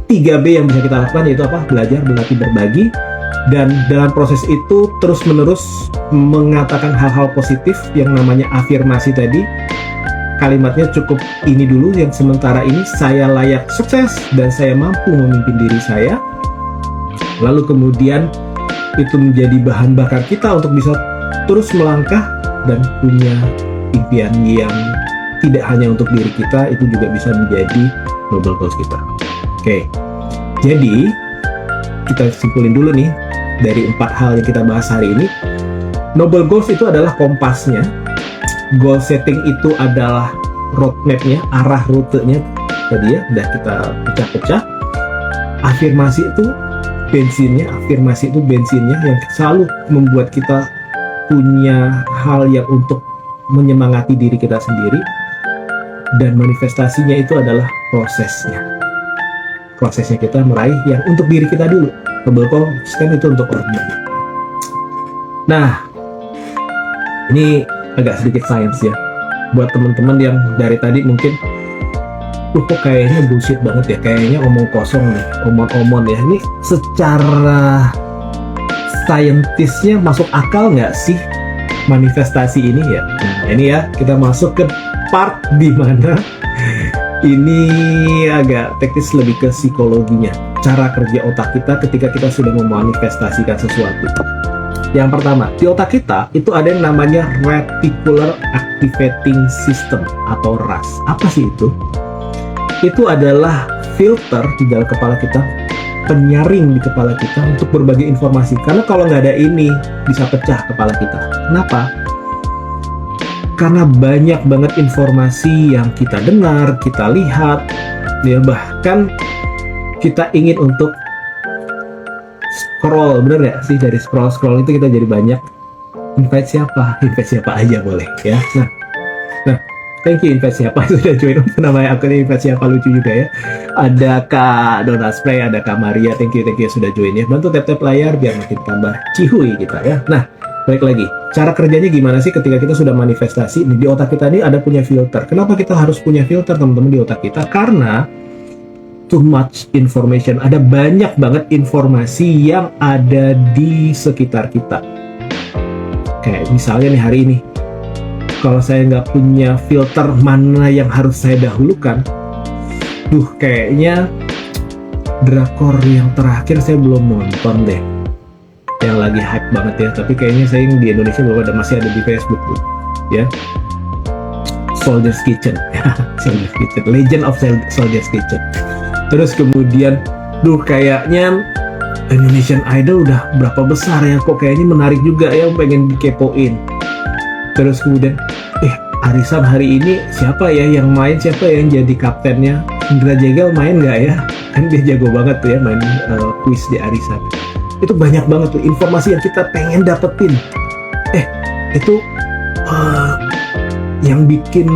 3B yang bisa kita lakukan, yaitu apa? Belajar, berlatih, berbagi. Dan dalam proses itu terus-menerus mengatakan hal-hal positif yang namanya afirmasi tadi. Kalimatnya cukup ini dulu, yang sementara ini saya layak sukses dan saya mampu memimpin diri saya. Lalu kemudian itu menjadi bahan bakar kita untuk bisa terus melangkah dan punya impian yang tidak hanya untuk diri kita, itu juga bisa menjadi noble goals kita. Oke, jadi kita simpulin dulu nih dari 4 hal yang kita bahas hari ini. Noble goals itu adalah kompasnya, goal setting itu adalah roadmapnya, arah rutenya tadi ya, udah kita pecah-pecah. Afirmasi itu bensinnya, afirmasi itu bensinnya yang selalu membuat kita punya hal yang untuk menyemangati diri kita sendiri. Dan manifestasinya itu adalah prosesnya kita meraih yang untuk diri kita dulu. Noble goals kan itu untuk orang lain. Nah, ini agak sedikit sains ya buat teman-teman yang dari tadi mungkin kok kayaknya bullshit banget ya, kayaknya omong kosong nih, omong-omong ya. Ini secara saintisnya masuk akal nggak sih manifestasi ini ya? Nah, ini ya, kita masuk ke part di mana ini agak teknis, lebih ke psikologinya, cara kerja otak kita ketika kita sudah memanifestasikan sesuatu. Yang pertama, di otak kita itu ada yang namanya Reticular Activating System atau RAS. Apa sih itu? Itu adalah filter di dalam kepala kita, penyaring di kepala kita untuk berbagai informasi. Karena kalau nggak ada ini, bisa pecah kepala kita. Kenapa? Karena banyak banget informasi yang kita dengar, kita lihat, ya bahkan kita ingin untuk scroll, bener nggak sih? Dari scroll itu kita jadi banyak invite siapa aja boleh ya. Nah, thank you invite siapa sudah join. Namanya akunnya invite siapa, lucu juga ya. Ada Kak Donald Spray, ada Kak Maria, thank you sudah join ya. Bantu tap layar biar makin tambah cihuy kita ya. Nah, balik lagi, cara kerjanya gimana sih ketika kita sudah manifestasi? Di otak kita ini ada punya filter. Kenapa kita harus punya filter teman-teman di otak kita? Karena too much information, ada banyak banget informasi yang ada di sekitar kita. Kayak misalnya nih hari ini, kalau saya nggak punya filter mana yang harus saya dahulukan, kayaknya drakor yang terakhir saya belum nonton deh. yang lagi hype banget ya, tapi kayaknya saya di Indonesia belum ada, masih ada di Facebook tuh ya, Soldier's Kitchen. Soldier's Kitchen, Legend of Soldier's Kitchen. Terus kemudian kayaknya Indonesian Idol udah berapa besar ya, kok kayaknya menarik juga ya, pengen dikepoin. Terus kemudian arisan hari ini siapa ya yang main, siapa yang jadi kaptennya, Indra Jegal main nggak ya, kan dia jago banget tuh ya main kuis di arisan. Itu banyak banget tuh informasi yang kita pengen dapetin. Itu yang bikin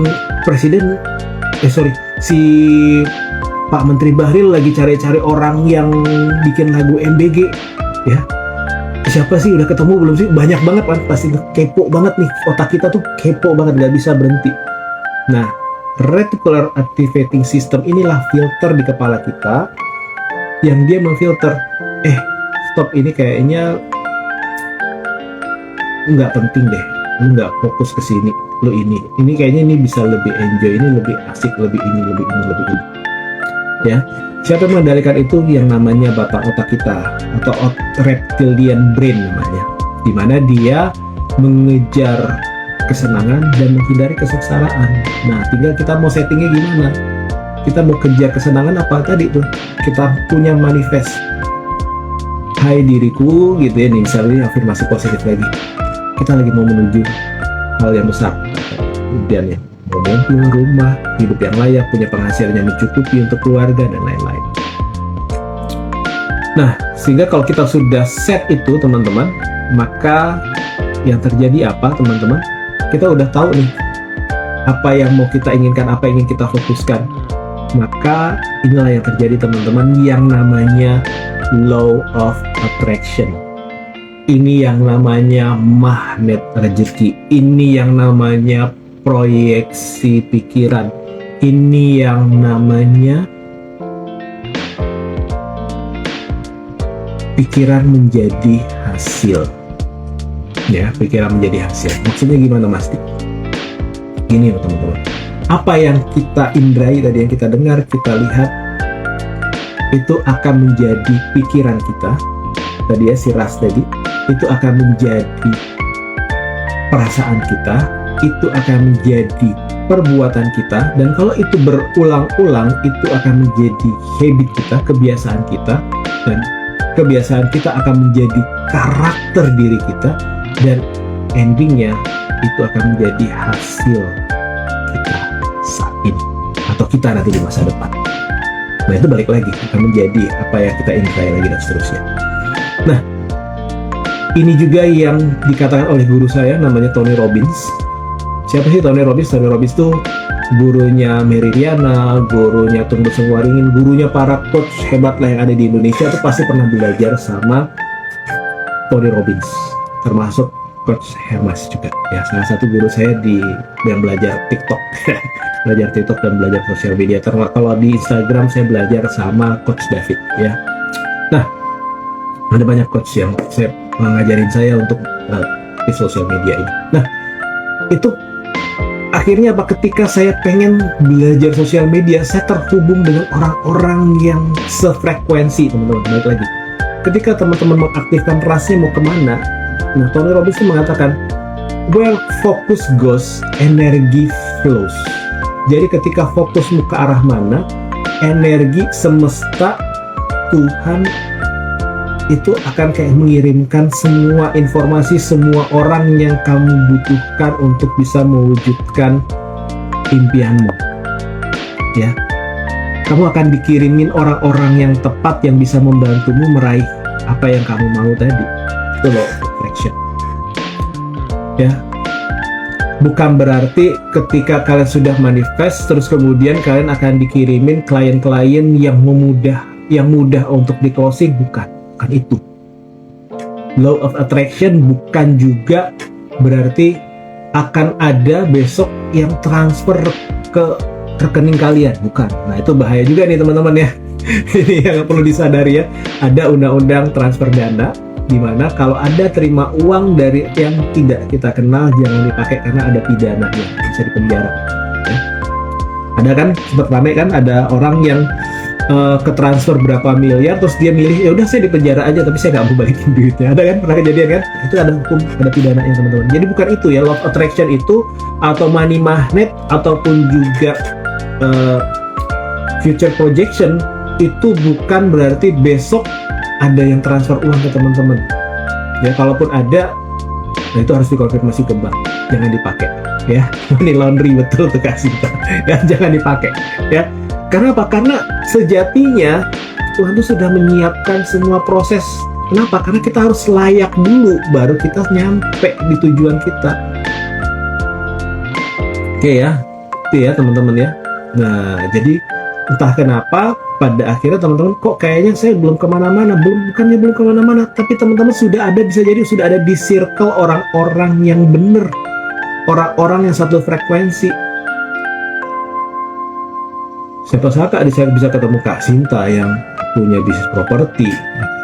presiden si Pak Menteri Bahlil lagi cari-cari orang yang bikin lagu MBG ya. Siapa sih, udah ketemu belum sih? Banyak banget kan, pasti kepo banget nih, otak kita tuh kepo banget, gak bisa berhenti. Nah, reticular activating system inilah filter di kepala kita yang dia memfilter, stop, ini kayaknya nggak penting deh, lu nggak fokus ke sini, lu ini kayaknya ini bisa lebih enjoy, ini lebih asik, lebih ini ya. Siapa yang mengendalikan itu? Yang namanya batang otak kita, atau reptilian brain namanya, dimana dia mengejar kesenangan dan menghindari kesengsaraan. Nah, tinggal kita mau settingnya gimana. Kita mau kejar kesenangan apa tadi tuh, kita punya manifest, hai diriku gitu ya nih, misalnya afirmasi positif lagi, kita lagi mau menuju hal yang besar, kemudian ya mau punya rumah, hidup yang layak, punya penghasilan yang mencukupi untuk keluarga dan lain-lain. Nah, sehingga kalau kita sudah set itu teman-teman, maka yang terjadi apa teman-teman, kita udah tahu nih apa yang mau kita inginkan, apa yang ingin kita fokuskan. Maka inilah yang terjadi teman-teman, yang namanya law of attraction. Ini yang namanya magnet rezeki, ini yang namanya proyeksi pikiran, ini yang namanya pikiran menjadi hasil. Ya, pikiran menjadi hasil. Maksudnya gimana Mas? Gini loh teman-teman, apa yang kita indrai tadi, yang kita dengar, kita lihat, itu akan menjadi pikiran kita tadi ya, si ras tadi, itu akan menjadi perasaan kita, itu akan menjadi perbuatan kita, dan kalau itu berulang-ulang itu akan menjadi habit kita, kebiasaan kita, dan kebiasaan kita akan menjadi karakter diri kita, dan endingnya itu akan menjadi hasil kita saat ini atau kita nanti di masa depan. Nah, itu balik lagi akan menjadi apa yang kita inginkan lagi dan seterusnya. Nah, ini juga yang dikatakan oleh guru saya, namanya Tony Robbins. Siapa sih Tony Robbins? Tony Robbins tuh gurunya Mary Riana, gurunya Tunggu Sengwaringin, gurunya para coach hebat lah yang ada di Indonesia tuh pasti pernah belajar sama Tony Robbins, termasuk Coach Hermas juga ya, salah satu guru saya yang belajar TikTok. Belajar TikTok dan belajar sosial media. Kalau di Instagram saya belajar sama Coach David ya. Nah, ada banyak coach yang saya mengajarin saya untuk di sosial media ini. Nah, itu akhirnya apa, ketika saya pengen belajar sosial media, saya terhubung dengan orang-orang yang sefrekuensi teman-teman. Baik lagi, ketika teman-teman mengaktifkan rasnya mau kemana, nah Tony Robbins mengatakan where focus goes, energy flows. Jadi ketika fokusmu ke arah mana, energi semesta, Tuhan itu akan kayak mengirimkan semua informasi, semua orang yang kamu butuhkan untuk bisa mewujudkan impianmu. Ya, kamu akan dikirimin orang-orang yang tepat yang bisa membantumu meraih apa yang kamu mau tadi. Itu law of attraction. Ya, bukan berarti ketika kalian sudah manifest terus kemudian kalian akan dikirimin klien-klien yang mudah untuk di closing, bukan itu. Law of attraction bukan juga berarti akan ada besok yang transfer ke rekening kalian, bukan. Nah, itu bahaya juga nih teman-teman ya. Ini yang perlu disadari ya. Ada undang-undang transfer dana, dimana kalau ada terima uang dari yang tidak kita kenal, jangan dipakai karena ada pidananya, bisa dipenjara ya. Ada kan, sempat ramai kan, ada orang yang ke transfer berapa miliar, terus dia milih ya udah saya di penjara aja tapi saya nggak mau balikin duitnya. Ada kan, pernah kejadian kan? Itu ada hukum, ada pidananya teman-teman. Jadi bukan itu ya, law of attraction itu atau money magnet ataupun juga future projection itu bukan berarti besok ada yang transfer uang ke teman-teman. Ya kalaupun ada, nah itu harus dikonfirmasi ke bank, jangan dipakai ya. Money laundry betul tuh Kak Sinta. Ya jangan dipakai ya. Karena apa? Karena sejatinya Tuhan itu sudah menyiapkan semua proses. Kenapa? Karena kita harus layak dulu baru kita nyampe di tujuan kita. Oke ya, itu ya teman-teman ya. Nah, jadi entah kenapa pada akhirnya teman-teman kok kayaknya saya belum kemana-mana, bukannya belum kemana-mana, tapi teman-teman sudah ada, bisa jadi sudah ada di circle orang-orang yang benar, orang-orang yang satu frekuensi. Siapa sangka saya bisa ketemu Kak Sinta yang punya bisnis properti,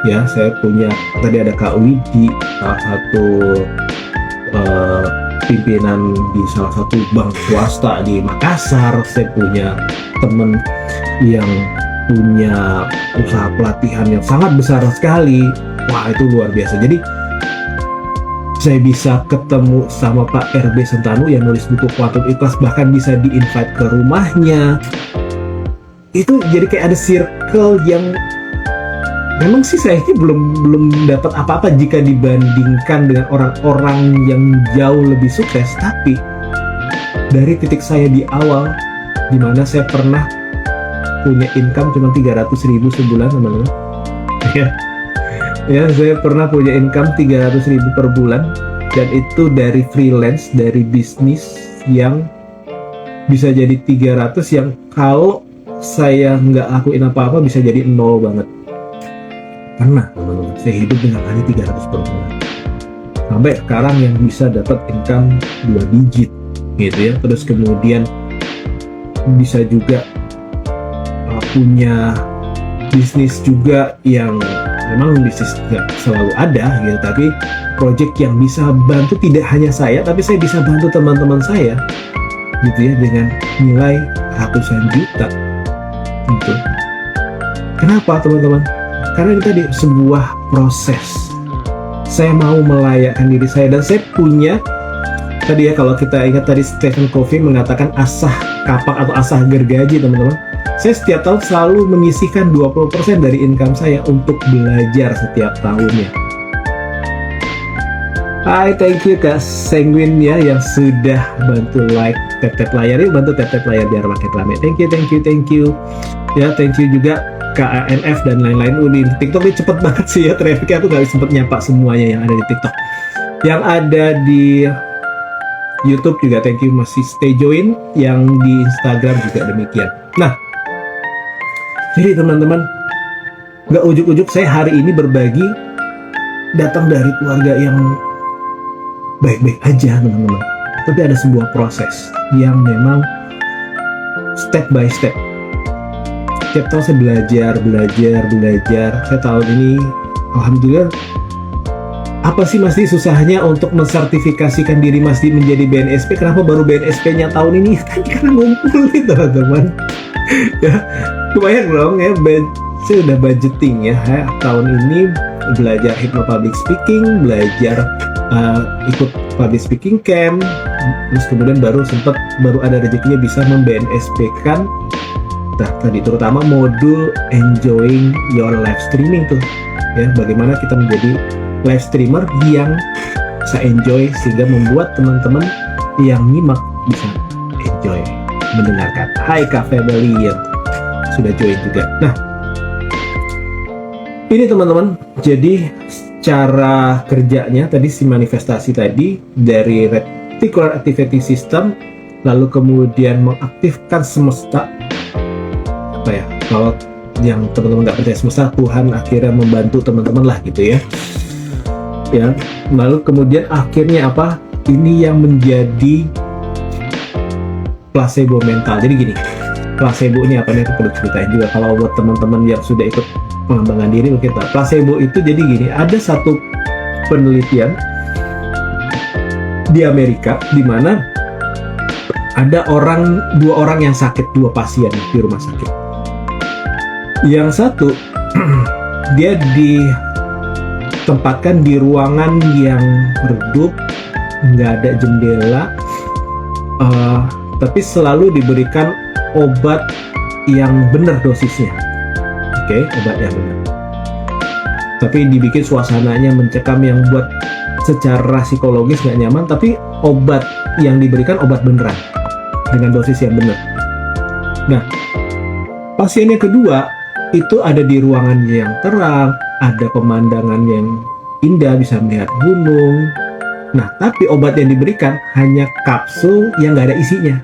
ya. Saya punya, tadi ada Kak Widi, salah satu pimpinan di salah satu bank swasta di Makassar. Saya punya teman yang punya usaha pelatihan yang sangat besar sekali. Wah, itu luar biasa. Jadi saya bisa ketemu sama Pak RB Sentanu yang nulis buku Quantum Ikhlas, bahkan bisa di-invite ke rumahnya. Itu jadi kayak ada circle yang memang sih saya ini belum dapat apa-apa jika dibandingkan dengan orang-orang yang jauh lebih sukses. Tapi dari titik saya di awal, di mana saya pernah punya income cuma 300.000 sebulan, teman-teman. Ya, saya pernah punya income 300.000 per bulan, dan itu dari freelance, dari bisnis yang bisa jadi 300 yang kalau saya nggak lakuin apa-apa bisa jadi 0 banget. Pernah teman-teman, saya hidup dengan hanya 300 per bulan. Sampai sekarang yang bisa dapat income 2 digit gitu ya. Terus kemudian bisa juga punya bisnis juga yang memang bisnis nggak selalu ada gitu, tapi project yang bisa bantu tidak hanya saya, tapi saya bisa bantu teman-teman saya gitu ya, dengan nilai ratusan juta gitu. Kenapa teman-teman? Karena ini tadi sebuah proses. Saya mau melayakkan diri saya, dan saya punya tadi ya, kalau kita ingat tadi Stephen Covey mengatakan asah kapak atau asah gergaji teman-teman. Saya setiap tahun selalu menyisihkan 20% dari income saya untuk belajar setiap tahunnya. Hai, thank you Kak Sengwin ya yang sudah bantu like, tap-tap layar. Yuk bantu tap-tap layar biar makin rame. Thank you. Ya, thank you juga KANF dan lain-lain. Di TikTok ini cepet banget sih ya trafficnya, aku gak sempet nyapa semuanya yang ada di TikTok. Yang ada di YouTube juga thank you, masih stay join. Yang di Instagram juga demikian. Nah, jadi teman-teman, gak ujuk-ujuk saya hari ini berbagi datang dari keluarga yang baik-baik aja teman-teman. Tapi ada sebuah proses yang memang step by step. Setiap tahun saya belajar. Saya tahun ini alhamdulillah, apa sih Mas Di susahnya untuk mensertifikasikan diri Mas Di menjadi BNSP? Kenapa baru BNSP-nya tahun ini? Karena ngumpul nih teman-teman. Ya, lumayan dong ya, saya udah budgeting ya tahun ini, belajar hipno public speaking, belajar ikut public speaking camp, terus kemudian baru ada rezekinya bisa membNSP-kan tadi terutama modul enjoying your live streaming tuh ya, bagaimana kita menjadi live streamer yang bisa enjoy sehingga membuat teman-teman yang nyimak bisa enjoy mendengarkan. Hai Kak Febeli yang sudah join juga. Nah, ini teman-teman, jadi cara kerjanya tadi si manifestasi tadi dari reticular activity system, lalu kemudian mengaktifkan semesta. Apa ya, kalau yang teman-teman nggak percaya semesta, Tuhan akhirnya membantu teman-teman lah gitu ya. Ya, lalu kemudian akhirnya apa? Ini yang menjadi placebo mental. Jadi gini, placebo ini apa nih, aku perlu ceritain juga kalau buat teman-teman yang sudah ikut pengembangan diri mungkin tahu. Placebo itu jadi gini, ada satu penelitian di Amerika di mana ada dua orang yang sakit, dua pasien di rumah sakit. Yang satu dia ditempatkan di ruangan yang redup, nggak ada jendela, tapi selalu diberikan obat yang benar dosisnya. Oke, obat yang benar. Tapi dibikin suasananya mencekam yang buat secara psikologis nggak nyaman, tapi obat yang diberikan obat beneran dengan dosis yang benar. Nah, pasien yang kedua itu ada di ruangan yang terang, ada pemandangan yang indah, bisa melihat gunung. Nah, tapi obat yang diberikan hanya kapsul yang nggak ada isinya.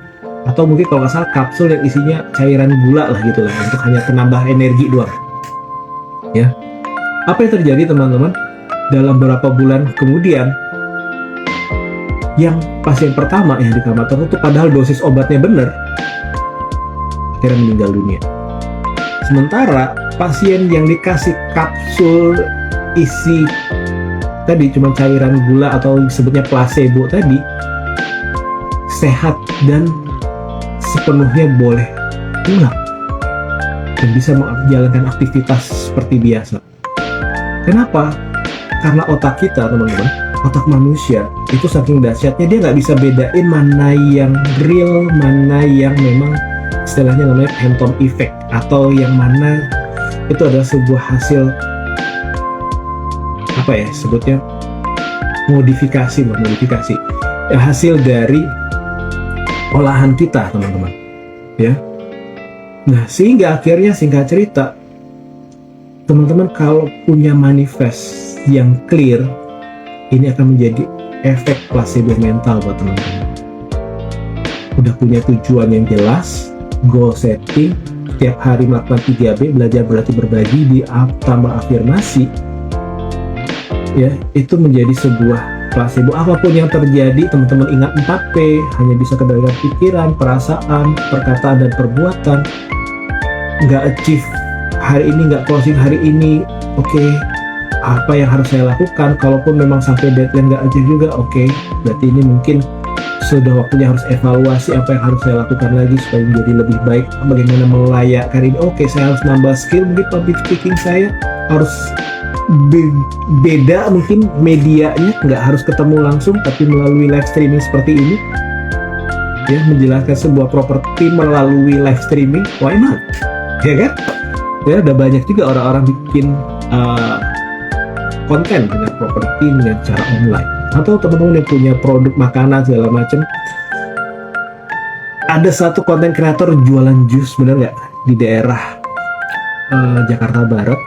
Atau mungkin kalau nggak salah kapsul yang isinya cairan gula lah gitu lah, untuk hanya penambah energi doang. Ya, apa yang terjadi teman-teman? Dalam beberapa bulan kemudian, yang pasien pertama yang di kamar tertutup, padahal dosis obatnya benar, akhirnya meninggal dunia. Sementara pasien yang dikasih kapsul isi tadi cuma cairan gula atau sebutnya placebo tadi, sehat dan sepenuhnya boleh pulang dan bisa menjalankan aktivitas seperti biasa. Kenapa? Karena otak kita, teman-teman, otak manusia itu saking dahsyatnya, dia nggak bisa bedain mana yang real, mana yang memang istilahnya namanya phantom effect, atau yang mana itu adalah sebuah hasil apa ya sebutnya modifikasi ya, hasil dari olahan kita, teman-teman, ya. Nah, sehingga akhirnya singkat cerita, teman-teman kalau punya manifest yang clear, ini akan menjadi efek placebo mental buat teman-teman. Udah punya tujuan yang jelas, goal setting, setiap hari melakukan 3B, belajar berarti berbagi, ditambah afirmasi, ya, itu menjadi sebuah placebo. Apapun yang terjadi, teman-teman ingat 4P, hanya bisa kendalikan pikiran, perasaan, perkataan, dan perbuatan. Nggak achieve hari ini, nggak closing hari ini, oke, apa yang harus saya lakukan? Kalaupun memang sampai deadline nggak achieve juga, oke, berarti ini mungkin sudah waktunya harus evaluasi apa yang harus saya lakukan lagi supaya menjadi lebih baik. Bagaimana melayakkan ini? Oke, saya harus nambah skill, mungkin public speaking saya harus beda, mungkin medianya nggak harus ketemu langsung, tapi melalui live streaming seperti ini, ya, menjelaskan sebuah properti melalui live streaming, why not? Ya kan? Ya, udah banyak juga orang-orang bikin konten dengan properti dengan cara online. Atau teman-teman yang punya produk makanan segala macam, ada satu konten kreator jualan jus, bener nggak, di daerah Jakarta Barat.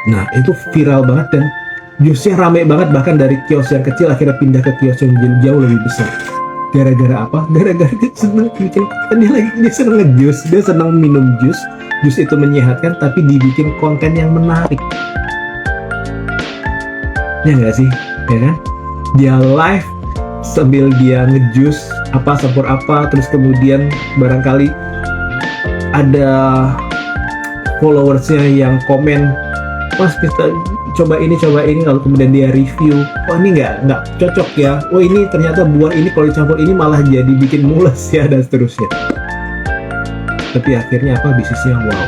Nah, itu viral banget dan jusnya rame banget, bahkan dari kios yang kecil akhirnya pindah ke kios yang jauh lebih besar. Gara-gara apa? Gara-gara dia senang bikin, dia senang ngejus, dia senang minum jus. Jus itu menyehatkan, tapi dibikin konten yang menarik. Ya nggak sih? Ya kan? Dia live sambil dia ngejus apa, campur apa, terus kemudian barangkali ada followersnya yang komen, Mas kita coba ini, lalu kemudian dia review, oh ini nggak cocok ya, oh ini ternyata buah ini kalau dicampur ini malah jadi bikin mules ya, dan seterusnya. Tapi akhirnya apa, bisnisnya wow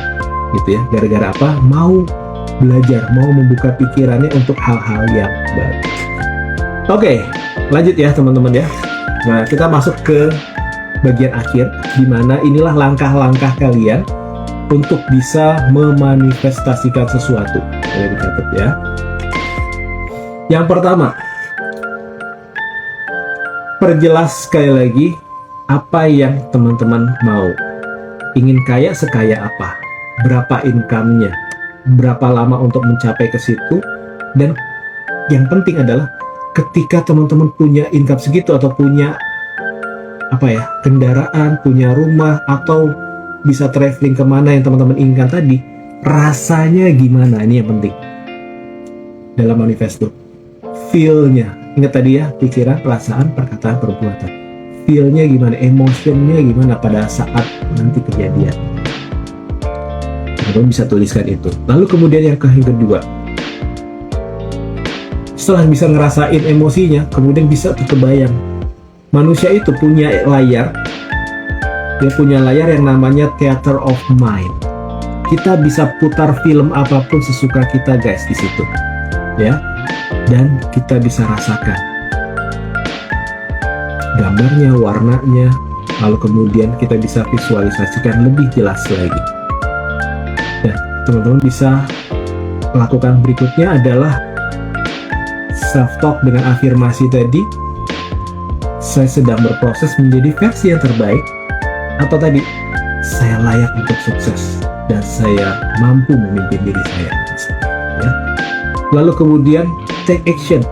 gitu ya, gara-gara apa, mau belajar, mau membuka pikirannya untuk hal-hal yang baru. Oke, lanjut ya teman-teman ya. Nah, kita masuk ke bagian akhir, dimana inilah langkah-langkah kalian untuk bisa memanifestasikan sesuatu. Boleh dicatat ya. Yang pertama, perjelas sekali lagi apa yang teman-teman mau. Ingin kaya sekaya apa? Berapa income-nya? Berapa lama untuk mencapai ke situ? Dan yang penting adalah ketika teman-teman punya income segitu, atau punya apa ya, kendaraan, punya rumah, atau bisa traveling kemana yang teman-teman inginkan tadi, rasanya gimana? Ini yang penting dalam manifesto. Feel-nya, ingat tadi ya, pikiran, perasaan, perkataan, perbuatan. Feel-nya gimana, emotion-nya gimana pada saat nanti kejadian. Teman-teman bisa tuliskan itu. Lalu kemudian yang kedua, setelah bisa ngerasain emosinya, kemudian bisa kebayang. Manusia itu punya layar, dia punya layar yang namanya theater of mind. Kita bisa putar film apapun sesuka kita guys di situ, ya. Dan kita bisa rasakan gambarnya, warnanya, lalu kemudian kita bisa visualisasikan lebih jelas lagi. Dan teman-teman bisa lakukan berikutnya adalah self-talk dengan afirmasi tadi. Saya sedang berproses menjadi versi yang terbaik, atau tadi, saya layak untuk sukses dan saya mampu memimpin diri saya, ya. Lalu kemudian take action.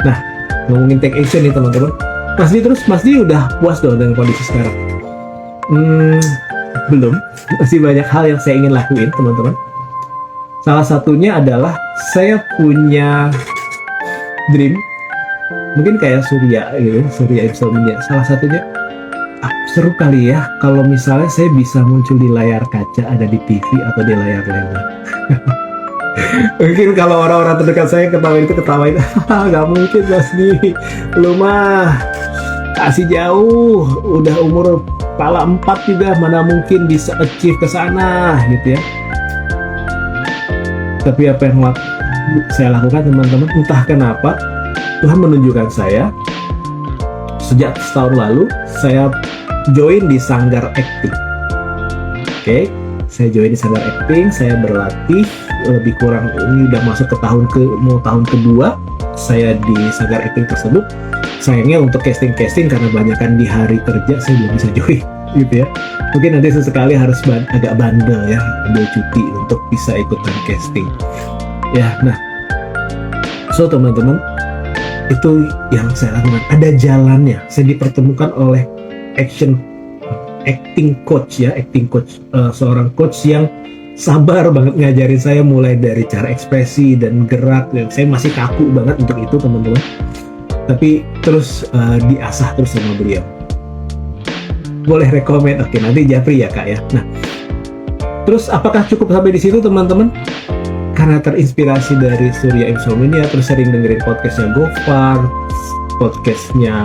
Nah, ngomongin take action nih teman-teman, Mas Di udah puas dong dengan kondisi sekarang? Belum, masih banyak hal yang saya ingin lakuin teman-teman. Salah satunya adalah saya punya dream, mungkin kayak Surya gitu, Surya Insomnia. Salah satunya, seru kali ya kalau misalnya saya bisa muncul di layar kaca, ada di TV atau di layar lebar. Mungkin kalau orang-orang terdekat saya ketawain, nggak mungkin Mas Di, lu mah kasih jauh, udah umur kepala 4 juga, mana mungkin bisa achieve ke sana gitu ya. Tapi apa yang saya lakukan teman-teman, entah kenapa Tuhan menunjukkan saya sejak setahun lalu saya join di sanggar acting. Oke, saya join di sanggar acting, saya berlatih lebih kurang, ini udah masuk ke mau tahun kedua saya di sanggar acting tersebut. Sayangnya untuk casting karena banyakan di hari kerja saya belum bisa join gitu ya. Mungkin nanti sesekali harus agak bandel ya, ambil cuti untuk bisa ikutan casting ya. Nah, so teman-teman, itu yang saya lakukan. Ada jalannya, saya dipertemukan oleh acting coach, seorang coach yang sabar banget ngajarin saya mulai dari cara ekspresi dan gerak. Saya masih kaku banget untuk itu teman-teman, tapi terus diasah terus sama beliau. Boleh rekomen, oke nanti japri ya kak ya. Nah, terus apakah cukup sampai di situ teman-teman? Karena terinspirasi dari Surya Insomnia, terus sering dengerin podcastnya Gofar, podcastnya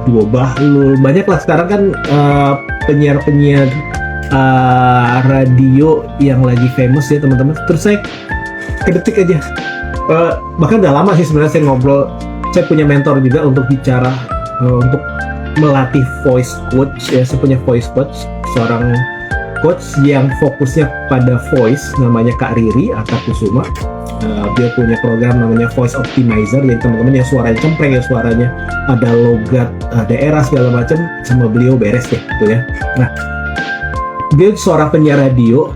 Duo Bahlul, banyak lah sekarang kan penyiar-penyiar radio yang lagi famous ya teman-teman. Terus saya kedetik aja, bahkan udah lama sih sebenarnya saya ngobrol. Saya punya mentor juga untuk bicara, untuk melatih voice coach ya. Saya punya voice coach, seorang coach yang fokusnya pada voice, namanya Kak Riri Artakusuma. Dia punya program namanya Voice Optimizer, jadi teman-teman yang suaranya cempreng, ya suaranya ada logat daerah segala macam, sama beliau beres deh gitu ya. Nah, dia seorang penyiar radio,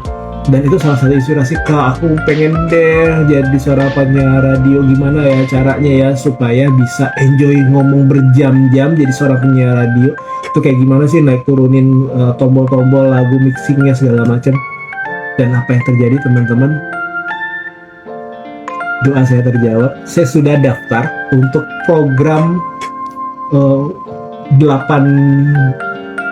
dan itu salah satu inspirasi, Kak aku pengen deh jadi seorang penyiar radio, gimana ya caranya ya supaya bisa enjoy ngomong berjam-jam jadi seorang penyiar radio. Itu kayak gimana sih naik turunin tombol-tombol lagu, mixingnya segala macam. Dan apa yang terjadi teman-teman, doa saya terjawab. Saya sudah daftar untuk program 8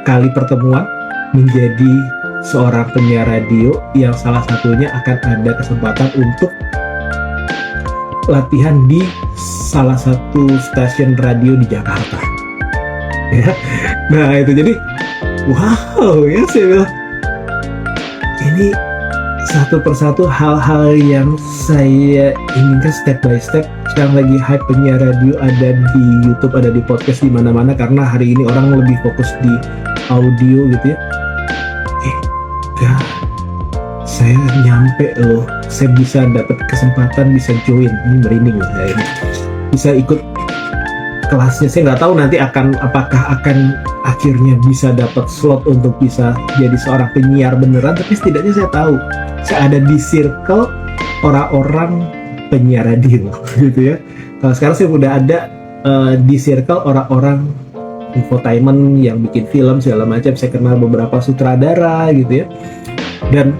kali pertemuan menjadi seorang penyiar radio, yang salah satunya akan ada kesempatan untuk latihan di salah satu stasiun radio di Jakarta ya. Nah itu jadi wow ya, saya bilang ini satu persatu hal-hal yang saya inginkan step by step. Sekarang lagi hype penyiar radio, ada di YouTube, ada di podcast, di mana-mana, karena hari ini orang lebih fokus di audio gitu ya. Saya nyampe loh, saya bisa dapat kesempatan bisa join, ini merinding loh saya ini, bisa ikut kelasnya. Saya nggak tahu nanti apakah akan akhirnya bisa dapat slot untuk bisa jadi seorang penyiar beneran, tapi setidaknya saya tahu saya ada di circle orang-orang penyiar radio gitu ya. Kalau sekarang saya udah ada di circle orang-orang infotainment yang bikin film segala macam. Saya kenal beberapa sutradara gitu ya, dan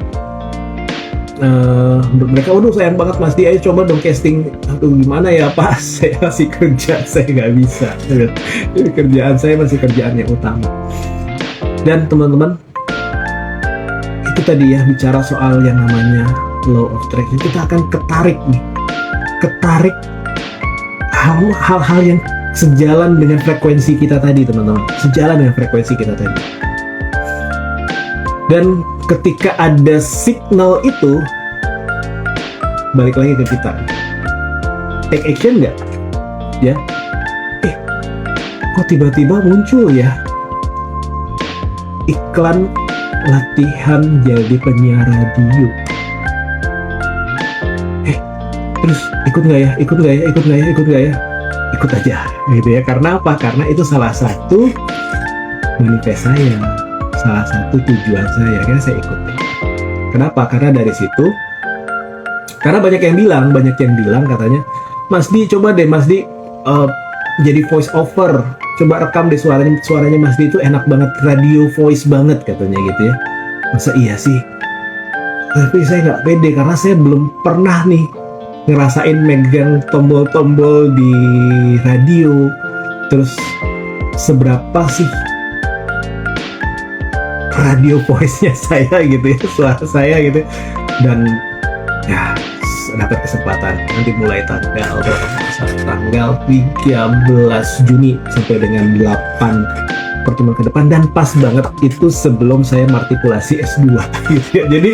mereka, waduh sayang banget Mas Di, ayo coba dong casting. Aduh gimana ya Pak, saya masih kerja, saya nggak bisa. Jadi kerjaan saya masih kerjaan yang utama. Dan teman-teman, itu tadi ya, bicara soal yang namanya law of attraction, kita akan ketarik hal-hal yang sejalan dengan frekuensi kita tadi teman-teman, sejalan dengan frekuensi kita tadi. Dan ketika ada signal itu, balik lagi ke kita, take action nggak? Ya, kok tiba-tiba muncul ya iklan latihan jadi penyiar radio? Terus ikut nggak ya? Ikut aja, gitu ya. Karena apa? Karena itu salah satu manifest saya, salah satu tujuan saya. Akhirnya saya ikutin. Kenapa? Karena dari situ, karena banyak yang bilang katanya, Mas Di, coba deh Mas Di jadi voice over, coba rekam deh suaranya Mas Di itu enak banget, radio voice banget katanya gitu ya. Masa iya sih? Tapi saya nggak pede karena saya belum pernah nih ngerasain megang tombol-tombol di radio. Terus seberapa sih radio voice-nya saya gitu ya, suara saya gitu. Dan ya dapat kesempatan nanti mulai tanggal 13 Juni sampai dengan 8 pertemuan ke depan, dan pas banget itu sebelum saya matrikulasi S2 gitu ya. Jadi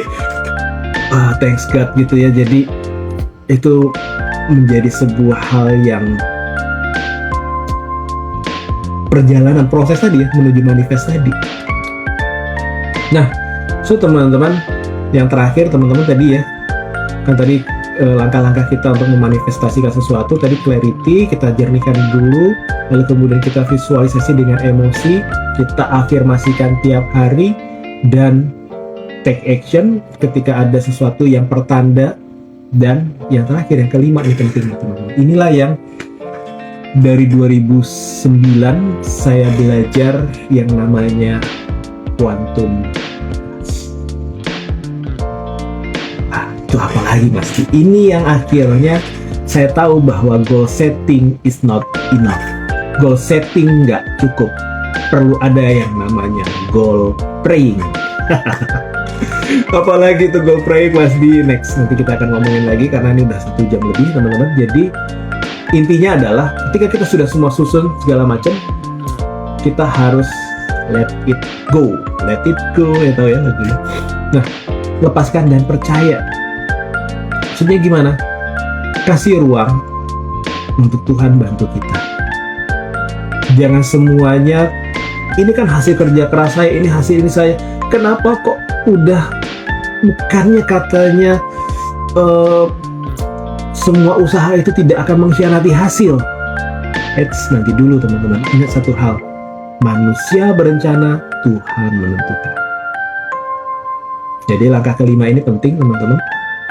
thanks God gitu ya. Jadi itu menjadi sebuah hal yang perjalanan proses tadi ya, menuju manifest tadi. Nah, so teman-teman, yang terakhir teman-teman tadi ya, kan tadi langkah-langkah kita untuk memanifestasikan sesuatu tadi, clarity, kita jernihkan dulu, lalu kemudian kita visualisasi dengan emosi, kita afirmasikan tiap hari, dan take action ketika ada sesuatu yang pertanda. Dan yang terakhir, yang kelima, ini penting teman-teman. Inilah yang dari 2009 saya belajar yang namanya quantum. Itu apa lagi Mas? Ini yang akhirnya saya tahu bahwa goal setting is not enough. Goal setting nggak cukup. Perlu ada yang namanya goal praying. Apalagi itu goal praying Mas Di, next nanti kita akan ngomongin lagi karena ini udah 1 jam lebih teman-teman. Jadi intinya adalah ketika kita sudah semua susun segala macam, kita harus let it go ya, tahu ya lagi. Nah, lepaskan dan percaya. Maksudnya gimana? Kasih ruang untuk Tuhan bantu kita. Jangan semuanya ini kan hasil kerja keras saya, ini hasil ini saya. Kenapa kok udah, bukannya katanya semua usaha itu tidak akan mengkhianati hasil. Nanti dulu teman-teman, ingat satu hal, manusia berencana, Tuhan menentukan. Jadi langkah kelima ini penting teman-teman.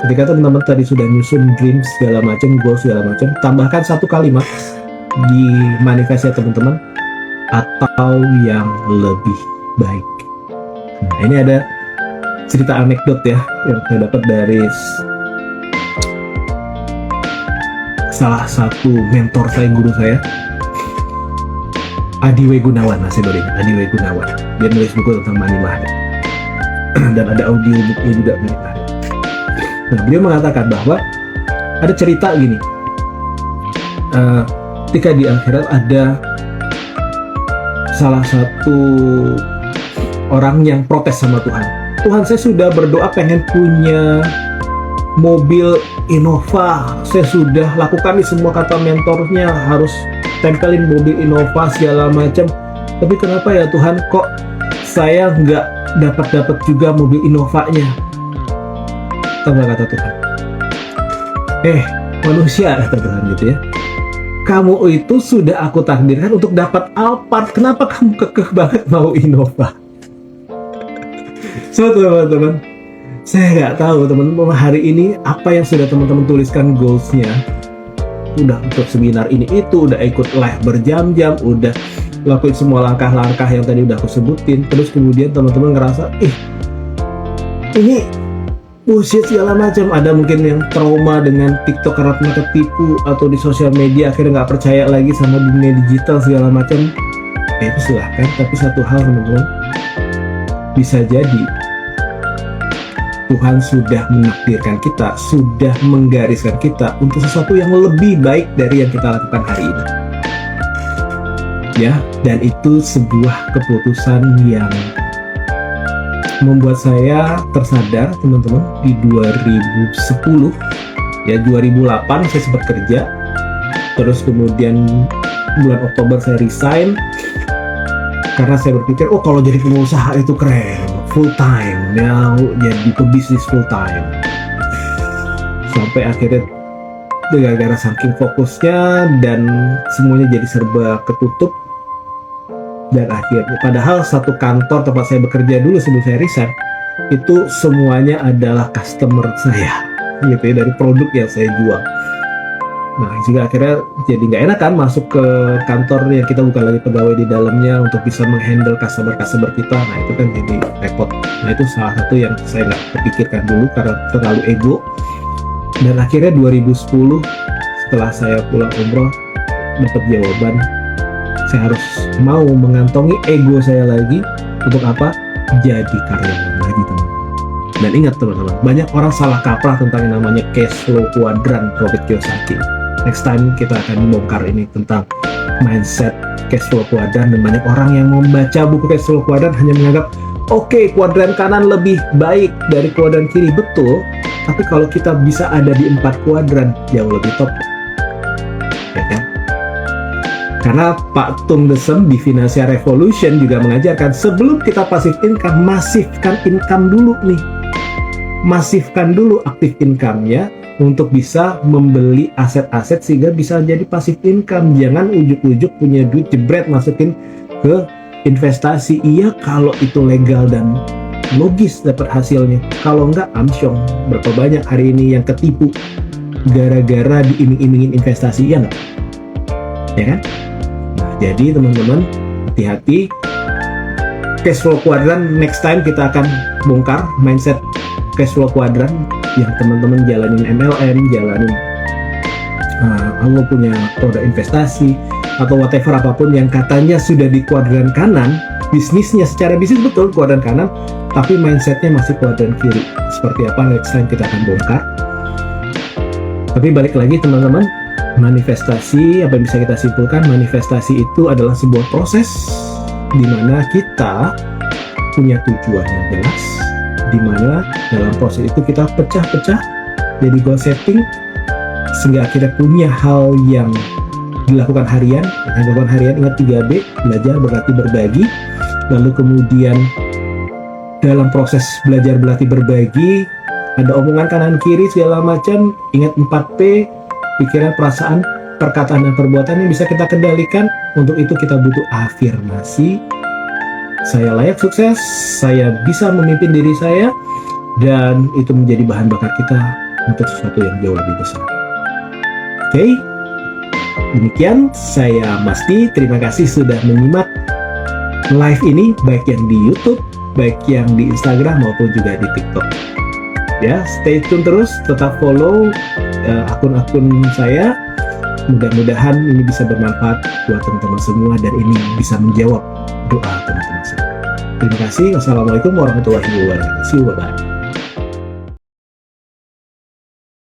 Ketika teman-teman tadi sudah nyusun dream segala macam, goal segala macam, tambahkan satu kalimat di manifestnya teman-teman, atau yang lebih baik. Nah, ini ada cerita anekdot ya yang saya dapat dari salah satu mentor saya, guru saya, Adi W. Gunawan. Dia nulis buku tentang money mindset dan ada audio bukunya juga money mindset. Nah, beliau mengatakan bahwa ada cerita gini, ketika di akhirat ada salah satu orang yang protes sama Tuhan. Tuhan, saya sudah berdoa pengen punya mobil Innova, saya sudah lakukan nih semua kata mentornya, harus tempelin mobil Innova segala macam, tapi kenapa ya Tuhan kok saya nggak dapat juga mobil Innovanya? Tahu nggak kata Tuhan? Manusia, kata Tuhan gitu ya, kamu itu sudah aku takdirkan untuk dapat Alphard, kenapa kamu kekeh banget mau Innova? So teman-teman, saya nggak tahu teman-teman hari ini apa yang sudah teman-teman tuliskan goalsnya. Udah untuk seminar ini itu, udah ikut live berjam-jam, udah lakuin semua langkah-langkah yang tadi udah aku sebutin. Terus kemudian teman-teman ngerasa, ini bullshit segala macam. Ada mungkin yang trauma dengan TikTok karena pernah ketipu, atau di sosial media akhirnya nggak percaya lagi sama dunia digital segala macam. Itu silahkan, tapi satu hal teman-teman, bisa jadi Tuhan sudah menakdirkan kita, sudah menggariskan kita untuk sesuatu yang lebih baik dari yang kita lakukan hari ini. Ya, dan itu sebuah keputusan yang membuat saya tersadar teman-teman di 2010 ya, 2008 saya sempat kerja, terus kemudian bulan Oktober saya resign karena saya berpikir kalau jadi pengusaha itu keren, full time ya, jadi pebisnis full time. Sampai akhirnya gara-gara saking fokusnya dan semuanya jadi serba ketutup, dan akhirnya padahal satu kantor tempat saya bekerja dulu sebelum saya resign itu semuanya adalah customer saya gitu ya, dari produk yang saya jual. Nah juga akhirnya jadi nggak enak kan masuk ke kantor yang kita bukan lagi pegawai di dalamnya untuk bisa menghandle customer kita. Nah itu kan jadi repot. Nah itu salah satu yang saya nggak terpikirkan dulu karena terlalu ego. Dan akhirnya 2010 setelah saya pulang umroh dapat jawaban, saya harus mau mengantongi ego saya lagi untuk apa? Jadi karyawan lagi teman. Dan ingat teman-teman, banyak orang salah kaprah tentang yang namanya cash flow quadrant Robert Kiyosaki. Next time kita akan membongkar ini tentang mindset cash flow quadrant, dan banyak orang yang membaca buku cash flow quadrant hanya menganggap kuadran kanan lebih baik dari kuadran kiri. Betul, tapi kalau kita bisa ada di 4 kuadran jauh lebih top, ya kan? Karena Pak Tung Desem di Financial Revolution juga mengajarkan sebelum kita passive income, masifkan income dulu nih. Masifkan dulu aktif income-nya untuk bisa membeli aset-aset sehingga bisa jadi passive income. Jangan ujuk-ujuk punya duit jebret masukin ke investasi. Iya kalau itu legal dan logis dapat hasilnya. Kalau enggak, amsyong. Berapa banyak hari ini yang ketipu gara-gara diiming-imingin investasi, ya enggak? Ya kan? Nah, jadi teman-teman hati-hati. Cash flow quadrant next time kita akan bongkar mindset cash flow quadrant yang teman-teman jalanin MLM, jalanin Allah punya produk investasi atau whatever apapun yang katanya sudah di kuadran kanan, bisnisnya secara bisnis betul kuadran kanan, tapi mindsetnya masih kuadran kiri. Seperti apa next time kita akan bongkar. Tapi balik lagi teman-teman, manifestasi, apa yang bisa kita simpulkan, manifestasi itu adalah sebuah proses di mana kita punya tujuan yang jelas, di mana dalam proses itu kita pecah-pecah jadi goal setting sehingga akhirnya punya hal yang dilakukan harian. Dilakukan harian, ingat 3B, belajar, berlatih, berbagi. Lalu kemudian dalam proses belajar, berlatih, berbagi ada omongan kanan kiri segala macam, ingat 4P, pikiran, perasaan, perkataan, dan perbuatan yang bisa kita kendalikan. Untuk itu kita butuh afirmasi. Saya layak sukses, saya bisa memimpin diri saya, dan itu menjadi bahan bakar kita untuk sesuatu yang jauh lebih besar. Oke, demikian saya Masti. Terima kasih sudah menyimak live ini, baik yang di YouTube, baik yang di Instagram maupun juga di TikTok. Ya, stay tune terus, tetap follow akun-akun saya. Mudah-mudahan ini bisa bermanfaat buat teman-teman semua dan ini bisa menjawab doa teman-teman semua. Terima kasih. Wassalamualaikum warahmatullahi wabarakatuh. See you, bye-bye.